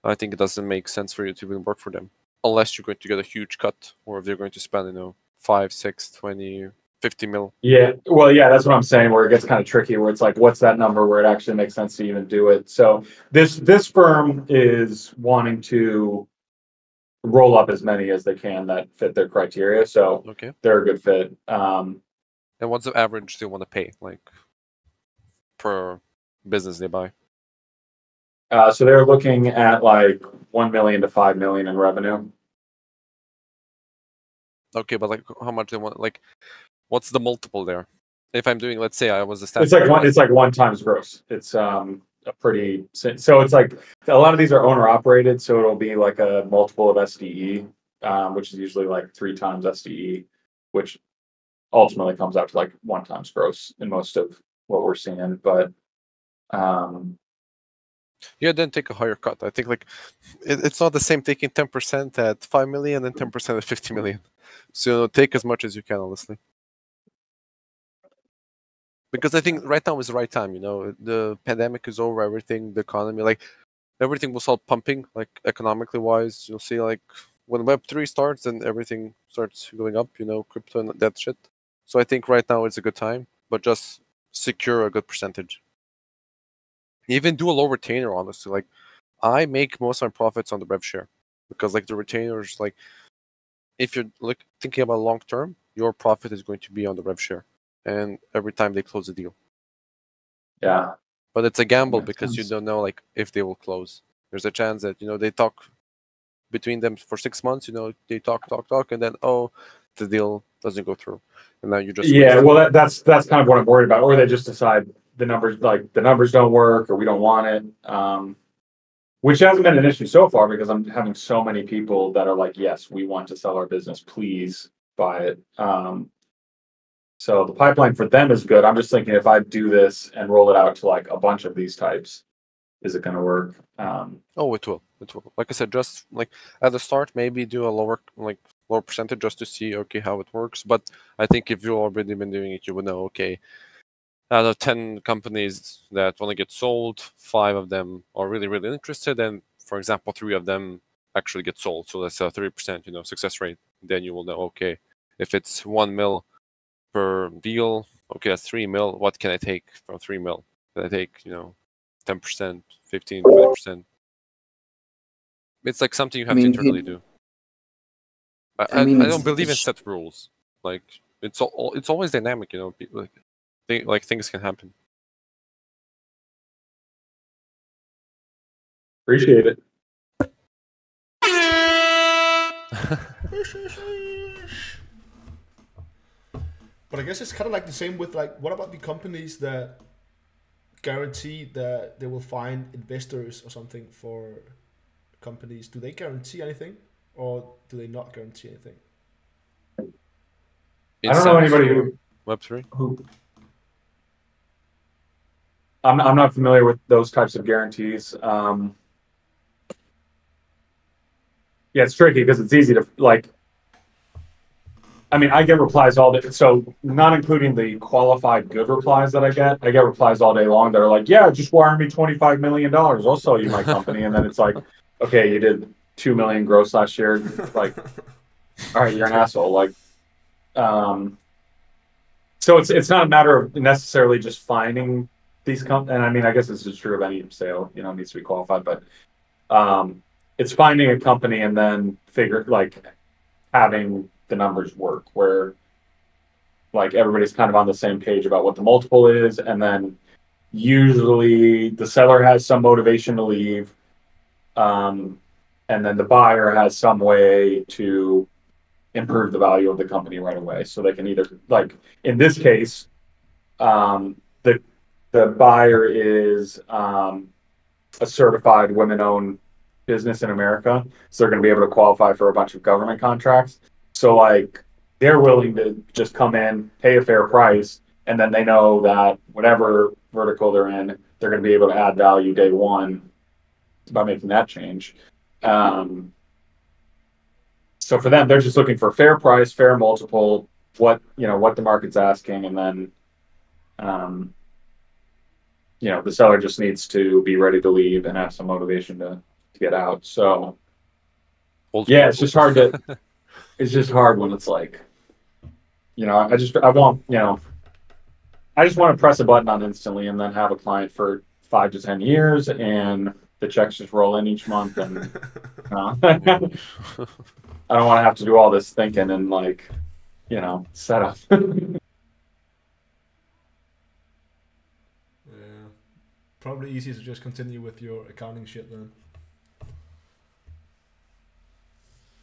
I think it doesn't make sense for you to even work for them. Unless you're going to get a huge cut or if they're going to spend, 5, 6, 20, 50 mil. Yeah. Well, yeah, that's what I'm saying, where it gets kind of tricky, where it's like, what's that number where it actually makes sense to even do it? So this firm is wanting to roll up as many as they can that fit their criteria. So Okay. they're a good fit. And what's the average they want to pay, like per business they buy? So they're looking at like 1 million to 5 million in revenue. Okay, but like how much they want? Like, what's the multiple there? If I'm doing, let's say I was a staff. It's like 1 times gross. It's a pretty, so it's like a lot of these are owner operated, so it'll be like a multiple of SDE, which is usually like 3 times SDE, which ultimately comes out to like 1 times gross in most of what we're seeing. But yeah, then take a higher cut. I think like it's not the same taking 10% at 5 million and 10% at 50 million. So take as much as you can, honestly. Because I think right now is the right time. The pandemic is over. Everything, the economy, like everything will start pumping, like economically wise. You'll see like when Web3 starts and everything starts going up. Crypto and that shit. So I think right now is a good time, but just secure a good percentage. Even do a low retainer, honestly. Like I make most of my profits on the rev share because like the retainers, like if you're like thinking about long term, your profit is going to be on the rev share, and every time they close a deal. Yeah, but it's a gamble because you don't know like if they will close. There's a chance that they talk between them for 6 months. They talk, and then the deal doesn't go through, and now you just well that's kind of what I'm worried about, or they just decide the numbers don't work or we don't want it, which hasn't been an issue so far because I'm having so many people that are like, yes, we want to sell our business, please buy it. So the pipeline for them is good. I'm just thinking if I do this and roll it out to like a bunch of these types, is it going to work? It will. Like I said, just like at the start, maybe do a lower percentage just to see how it works. But I think if you've already been doing it, you would know out of 10 companies that want to get sold, 5 of them are really, really interested, and for example, 3 of them actually get sold. So that's a 3% success rate. Then you will know if it's 1 mil per deal, that's 3 mil. What can I take from 3 mil? Can I take 10%, 15, 20%? It's like something you have to internally do. I don't believe in set rules. Like it's always dynamic. People, things can happen. Appreciate it. But I guess it's kind of like the same with like, what about the companies that guarantee that they will find investors or something for companies? Do they guarantee anything, or do they not guarantee anything? I don't know anybody Web3. who. I'm not familiar with those types of guarantees. Yeah, it's tricky because it's easy to like. I mean, I get replies all day. So, not including the qualified good replies that I get replies all day long that are like, "Yeah, just wire me $25 million. I'll sell you my company." And then it's like, "Okay, you did 2 million gross last year. Like, all right, you're an asshole." Like, so it's not a matter of necessarily just finding these companies. And I mean, I guess this is true of any sale. You know, needs to be qualified, but it's finding a company and then having the numbers work where like everybody's kind of on the same page about what the multiple is, and then usually the seller has some motivation to leave, and then the buyer has some way to improve the value of the company right away. So they can either, like in this case, the buyer is a certified women-owned business in America, so they're going to be able to qualify for a bunch of government contracts. So like they're willing to just come in, pay a fair price, and then they know that whatever vertical they're in, they're going to be able to add value day one by making that change. So for them, they're just looking for a fair price, fair multiple, what the market's asking, and then the seller just needs to be ready to leave and have some motivation to get out. So yeah, it's just hard to. It's just hard when it's like, I just want to press a button on instantly and then have a client for 5 to 10 years and the checks just roll in each month. And I don't want to have to do all this thinking and setup. Yeah, probably easier to just continue with your accounting shit then.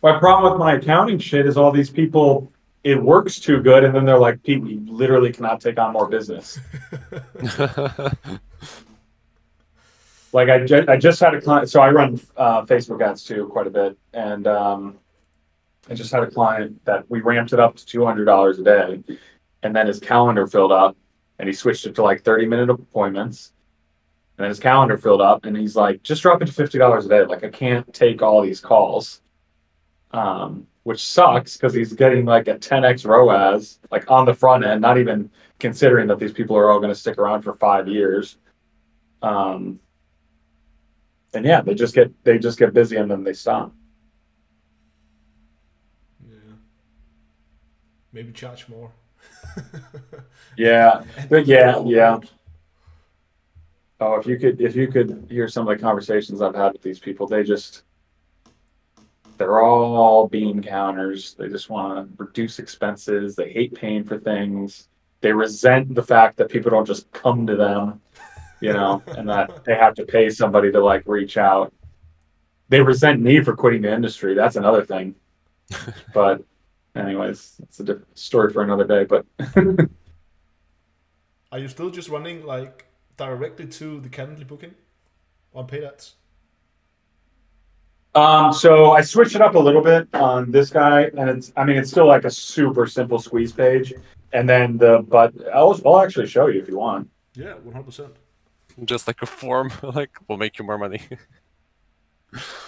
My problem with my accounting shit is all these people, it works too good, and then they're like, "Pete, you literally cannot take on more business." Like I just had a client, so I run Facebook ads too quite a bit, and I just had a client that we ramped it up to $200 a day, and then his calendar filled up, and he switched it to like 30-minute appointments, and then his calendar filled up, and he's like, "Just drop it to $50 a day. Like I can't take all these calls." Which sucks because he's getting like a 10x ROAS like on the front end, not even considering that these people are all going to stick around for 5 years. And yeah, they just get busy and then they stop. Yeah. Maybe charge more. Yeah, but yeah. Oh, if you could hear some of the conversations I've had with these people, they're all bean counters. They just want to reduce expenses. They hate paying for things. They resent the fact that people don't just come to them, and that they have to pay somebody to like reach out. They resent me for quitting the industry. That's another thing. But anyways, it's a different story for another day. But are you still just running like directly to the Calendly booking on paid ads? So I switched it up a little bit on this guy, and it's still like a super simple squeeze page. And then I'll actually show you if you want. Yeah, 100%. Just like a form, like we'll make you more money.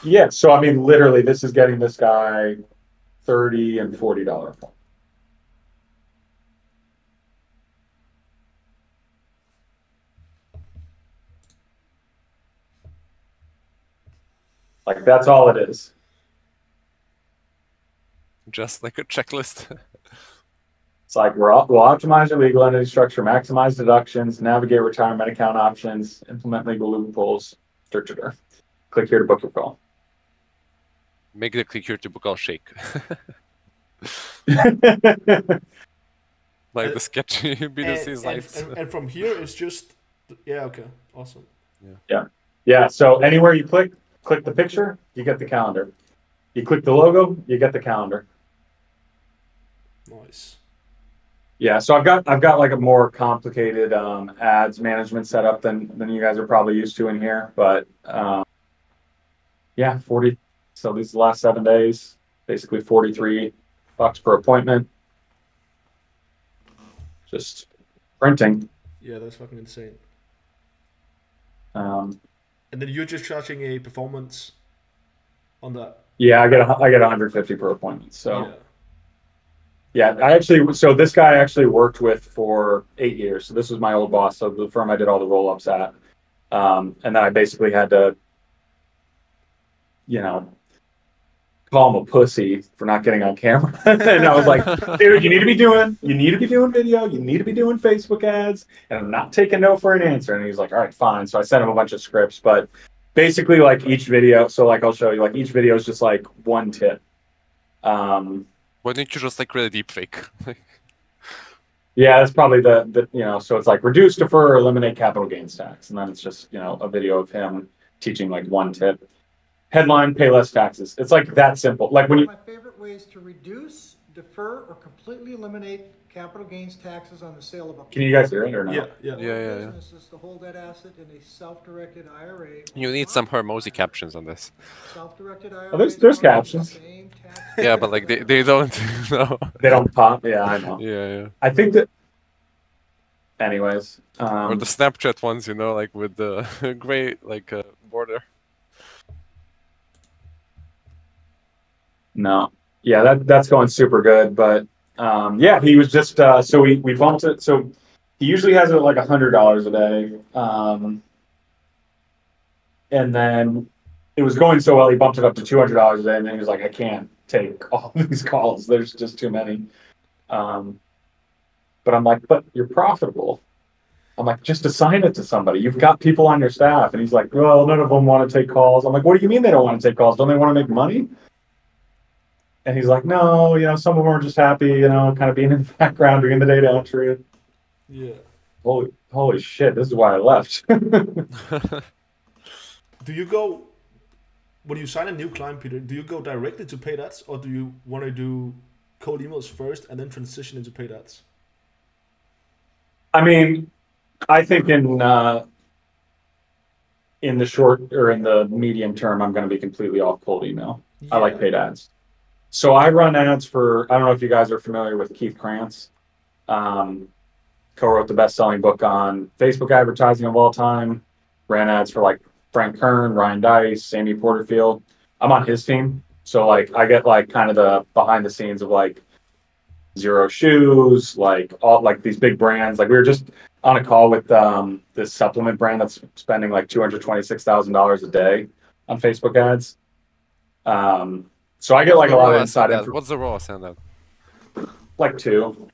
Yeah. So I mean, literally, this is getting this guy $30 and $40. Like that's all it is. Just like a checklist. It's like we'll optimize your legal entity structure, maximize deductions, navigate retirement account options, implement legal loopholes. Click here to book your call. Make the click here to book all shake. Like the sketchy B2C sites. And from here it's just okay, awesome. Yeah. So anywhere you click the picture, you get the calendar. You click the logo, you get the calendar. Nice. Yeah, so I've got like a more complicated ads management setup than you guys are probably used to in here, but yeah, 40. So these last 7 days, basically $43 per appointment. Just printing. Yeah, that's fucking insane. Um, And then you're just charging a performance on that. yeah, I get 150 per appointment. So Yeah. yeah, so this guy I actually worked with for 8 years. So this was my old boss, so the firm I did all the roll-ups at. And then I basically had to, call him a pussy for not getting on camera. And I was like, dude, you need to be doing video, you need to be doing Facebook ads, and I'm not taking no for an answer. And he's like, all right, fine. So I sent him a bunch of scripts, but basically like each video, so like I'll show you, like each video is just like one tip. Why don't you just like create a deep fake? Yeah, that's probably the so it's like reduce, defer, or eliminate capital gains tax. And then it's just, a video of him teaching like one tip. Headline, pay less taxes. It's like that simple. Like when you. My favorite ways to reduce, defer, or completely eliminate capital gains taxes on the sale of a. Can you guys hear it or no? Yeah. Business is to hold that asset in a self-directed IRA. You need some Hermosi captions on this. Self-directed IRA. Oh, there's captions. Yeah, but like they don't. No. They don't pop. Yeah, I know. Yeah. I think that. Anyways. Or the Snapchat ones, like with the gray border. No. Yeah, that's going super good. But yeah, he was just so we bumped it. So he usually has it like $100 a day. And then it was going so well, he bumped it up to $200 a day, and then he was like, I can't take all these calls. There's just too many. But I'm like, but you're profitable. I'm like, just assign it to somebody. You've got people on your staff. And he's like, well, none of them want to take calls. I'm like, what do you mean they don't want to take calls? Don't they want to make money? And he's like, no, some of them are just happy, kind of being in the background doing the data entry. Yeah. Holy shit, this is why I left. Do you go, when you sign a new client, Peter, do you go directly to paid ads, or do you want to do cold emails first and then transition into paid ads? I mean, I think in the short or in the medium term, I'm going to be completely off cold email. Yeah. I like paid ads. So I run ads for, I don't know if you guys are familiar with Keith Krantz. Co-wrote the best-selling book on Facebook advertising of all time. Ran ads for like Frank Kern, Ryan Dice, Amy Porterfield. I'm on his team. So like I get like kind of the behind the scenes of like Zero Shoes, like all like these big brands. Like we were just on a call with this supplement brand that's spending like $226,000 a day on Facebook ads. So I get like a lot of inside info. What's the ROAS on that? Like 2.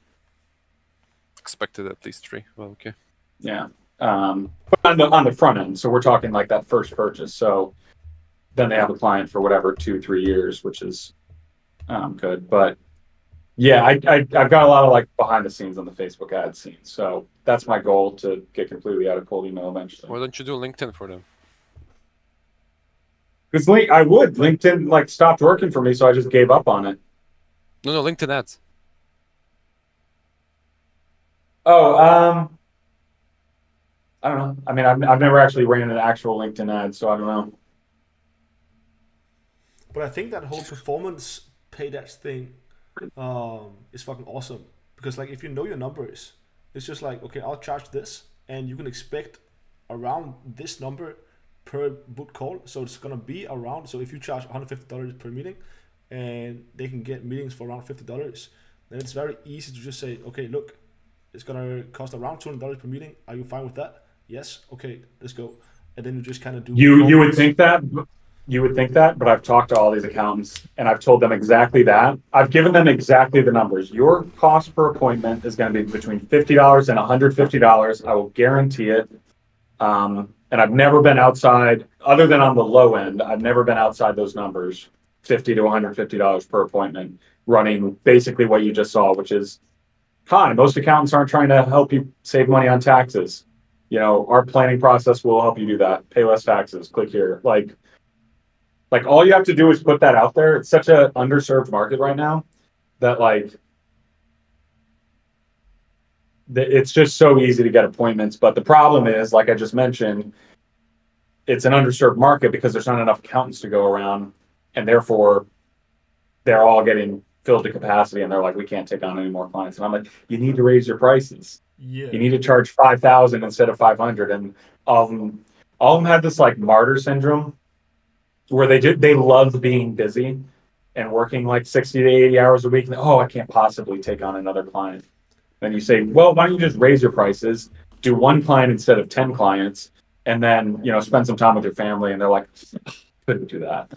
Expected at least 3. Well, okay. Yeah. But on the front end, so we're talking like that first purchase. So then they have a client for whatever 2-3 years, which is good. But yeah, I've got a lot of like behind the scenes on the Facebook ad scene. So that's my goal, to get completely out of cold email eventually. Why don't you do LinkedIn for them? Because LinkedIn like stopped working for me, so I just gave up on it. No, LinkedIn ads. Oh, I don't know. I mean, I've never actually ran an actual LinkedIn ad, so I don't know. But I think that whole performance paid ads thing is fucking awesome, because like if you know your numbers, it's just like, okay, I'll charge this, and you can expect around this number per book call. So it's gonna be around. So if you charge $150 per meeting, and they can get meetings for around $50, then it's very easy to just say, okay, look, it's gonna cost around $200 per meeting. Are you fine with that? Yes. Okay, let's go. And then you just kind of do. You would think that. You would think that, but I've talked to all these accountants and I've told them exactly that. I've given them exactly the numbers. Your cost per appointment is going to be between $50 and $150. I will guarantee it. And I've never been outside, other than on the low end, I've never been outside those numbers, $50 to $150 per appointment, running basically what you just saw, which is, hi, most accountants aren't trying to help you save money on taxes. Our planning process will help you do that. Pay less taxes. Click here. Like Like all you have to do is put that out there. It's such an underserved market right now that like it's just so easy to get appointments. But the problem is, like I just mentioned, it's an underserved market because there's not enough accountants to go around, and therefore they're all getting filled to capacity, and they're like, we can't take on any more clients. And I'm like, you need to raise your prices. Yeah. You need to charge 5,000 instead of 500. And all of them had this like martyr syndrome where they loved being busy and working like 60 to 80 hours a week. And I can't possibly take on another client. Then you say, well, why don't you just raise your prices, do one client instead of 10 clients, and then, spend some time with your family. And they're like, couldn't do that.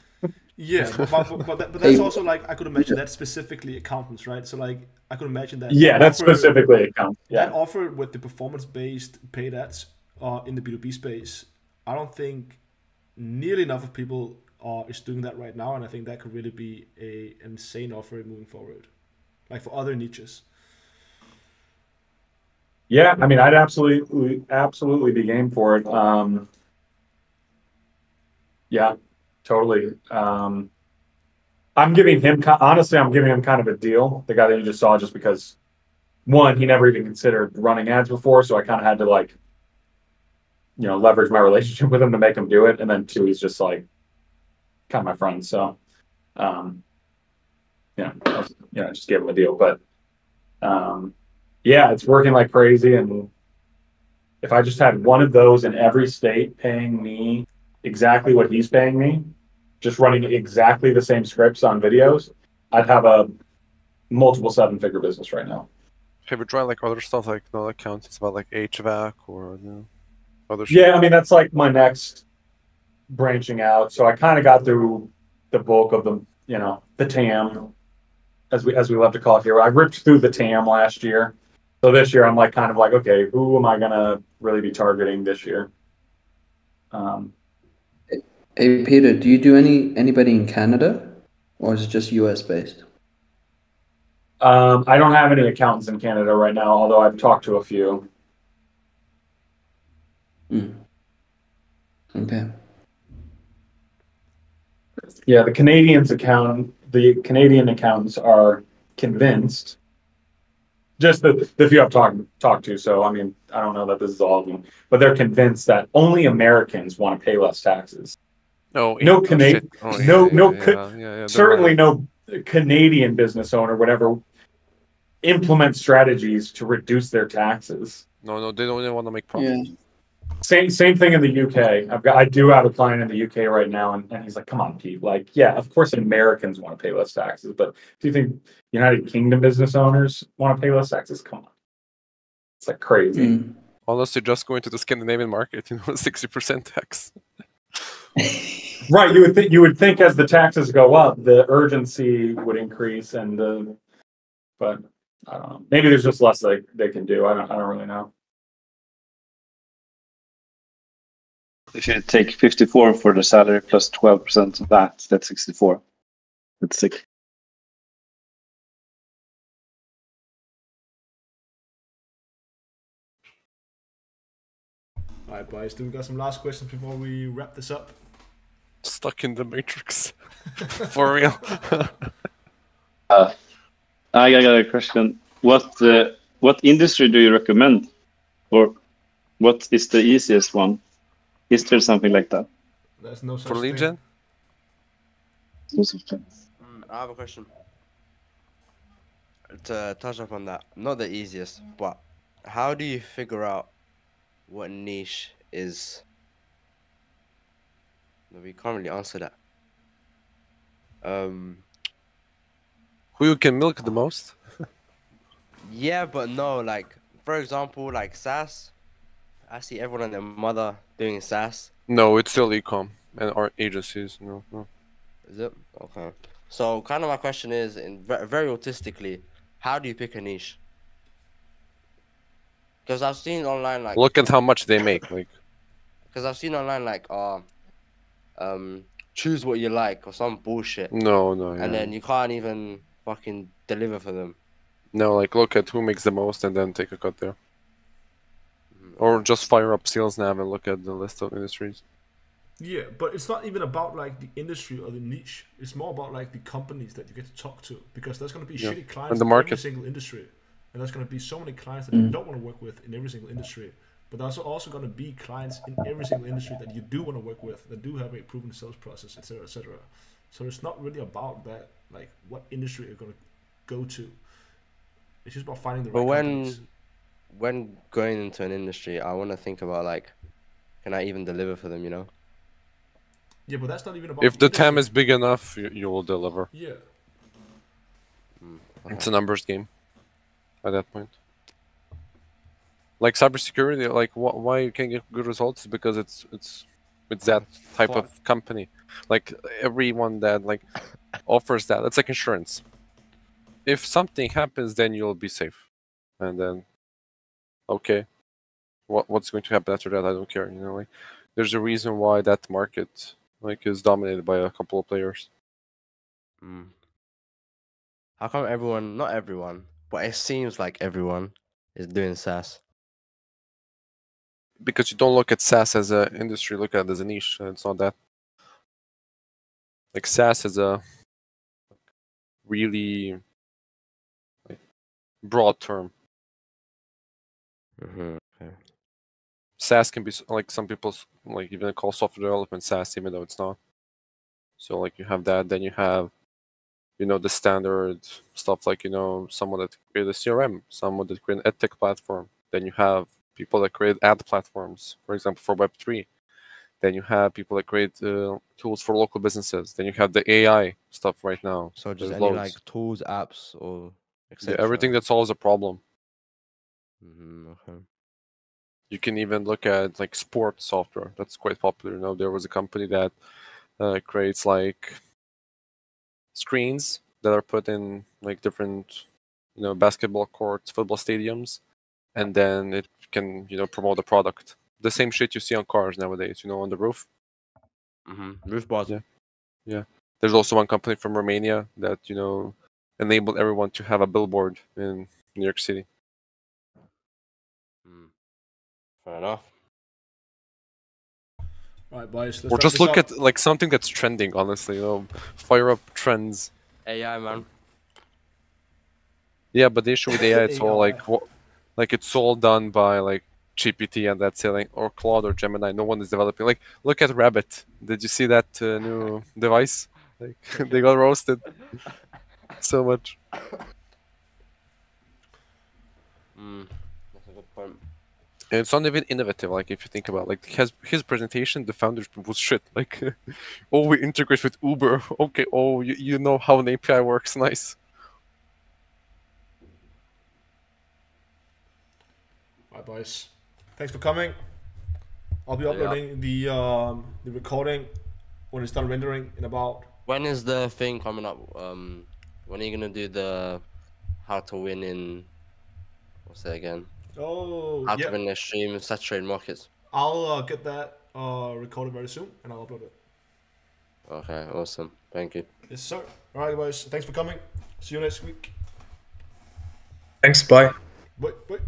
Yeah, but that's also like, I could imagine that's specifically accountants, right? So like, I could imagine that. Yeah, that's specifically accountants. Yeah. That offer with the performance-based paid ads in the B2B space, I don't think nearly enough of people is doing that right now, and I think that could really be an insane offer moving forward, like for other niches. Yeah, I mean, I'd absolutely be game for it. Yeah, totally. I'm giving him kind of a deal, the guy that you just saw, just because one, he never even considered running ads before, so I kind of had to like, leverage my relationship with him to make him do it. And then two, he's just like kind of my friend. So, just gave him a deal. But yeah, it's working like crazy. And if I just had one of those in every state paying me exactly what he's paying me, just running exactly the same scripts on videos, I'd have a multiple 7-figure business right now. Have you tried like other stuff like accountants about like HVAC or other shit? Yeah, I mean that's like my next branching out. So I kind of got through the bulk of the TAM, as we love to call it here. I ripped through the TAM last year. So this year I'm like kind of like, okay, who am I gonna really be targeting this year? Hey Peter, do you do anybody in Canada, or is it just US based? I don't have any accountants in Canada right now, although I've talked to a few. Okay. Yeah, the Canadian accountants are convinced. Just the few I've talked to. So I mean, I don't know that this is all of them, but they're convinced that only Americans want to pay less taxes. No Canadian, certainly no Canadian business owner would ever implement strategies to reduce their taxes. No, they don't even want to make profit. Yeah. Same thing in the UK. I do have a client in the UK right now, and he's like, "Come on, Pete. Like, yeah, of course Americans want to pay less taxes, but do you think United Kingdom business owners want to pay less taxes? Come on, it's like crazy." Unless you're just going to the Scandinavian market, 60% tax. Right, you would think as the taxes go up, the urgency would increase, but I don't know. Maybe there's just less they can do. I don't really know. If you take 54 for the salary plus 12% of that, that's 64. That's sick. All right, boys. Do we got some last questions before we wrap this up? Stuck in the matrix. For real. I got a question. What industry do you recommend? Or what is the easiest one? Is there something like that? There's no such for lead gen? No such thing. I have a question. To touch up on that, not the easiest, but how do you figure out what niche is? No, we can't really answer that. Who you can milk the most? Yeah, but no, like, for example, like SaaS, I see everyone and their mother doing SaaS. No, it's still e-com and our agencies. No. Is it? Okay. So kind of my question is, very autistically, how do you pick a niche? Because I've seen online like... Look at how much they make. Like. Because I've seen online like, choose what you like or some bullshit. No. And then you can't even fucking deliver for them. No, like look at who makes the most and then take a cut there. Or just fire up SalesNav and look at the list of industries. Yeah, but it's not even about like the industry or the niche. It's more about like the companies that you get to talk to, because there's going to be Yeah. shitty clients And the in every market. single industry, and there's going to be so many clients that you don't want to work with in every single industry. But there's also going to be clients in every single industry that you do want to work with, that do have a proven sales process, etc., etc. So it's not really about that, like what industry you're going to go to. It's just about finding the But right companies. when going into an industry, I want to think about like, can I even deliver for them? You know. Yeah, but that's not even about If the TAM industry. is big enough, you will deliver. Yeah. It's a numbers game at that point. Like cybersecurity, like why you can get good results is because it's that type Fun. of company. Like everyone that like offers that, it's like insurance. If something happens, then you'll be safe, and then okay, what's going to happen after that? I don't care. You know, like there's a reason why that market like is dominated by a couple of players. Mm. How come everyone, not everyone, but it seems like everyone is doing SaaS? Because you don't look at SaaS as an industry, look at it as a niche, and it's not that. Like SaaS is a really like, broad term. Okay. SaaS can be like some people like even call software development SaaS, even though it's not. So like you have that, then you have, the standard stuff like someone that create a CRM, someone that create an edtech platform. Then you have people that create ad platforms, for example, for Web3. Then you have people that create tools for local businesses. Then you have the AI stuff right now. So just There's any loads. like tools, apps, or Yeah, etc. everything that solves a problem. Okay. You can even look at like sports software. That's quite popular. There was a company that creates like screens that are put in like different, basketball courts, football stadiums, and then it can, promote the product. The same shit you see on cars nowadays, on the roof. Roof bars. Yeah. There's also one company from Romania that, enabled everyone to have a billboard in New York City. Fair enough. All right, boys. Let's Or wrap just this look up. at like something that's trending, honestly, fire up trends. AI, man. Yeah, but the issue with AI, it's all AI. like it's all done by like GPT and that's it, like, or Claude or Gemini. No one is developing. Like, look at Rabbit. Did you see that new device? Like, they got roasted so much. That's a good point. And it's not even innovative. Like, if you think about, like, his presentation, the founders was shit. Like, oh, we integrate with Uber. Okay, oh, you know how an API works. Nice. All right, boys. Thanks for coming. I'll be uploading the recording when it's done rendering in about. When is the thing coming up? When are you gonna do the how to win in what's that again? Oh, How yeah. to win the stream in saturated markets. I'll get that recorded very soon, and I'll upload it. Okay, awesome. Thank you. Yes, sir. All right, guys. Thanks for coming. See you next week. Thanks. Bye. Bye. Bye.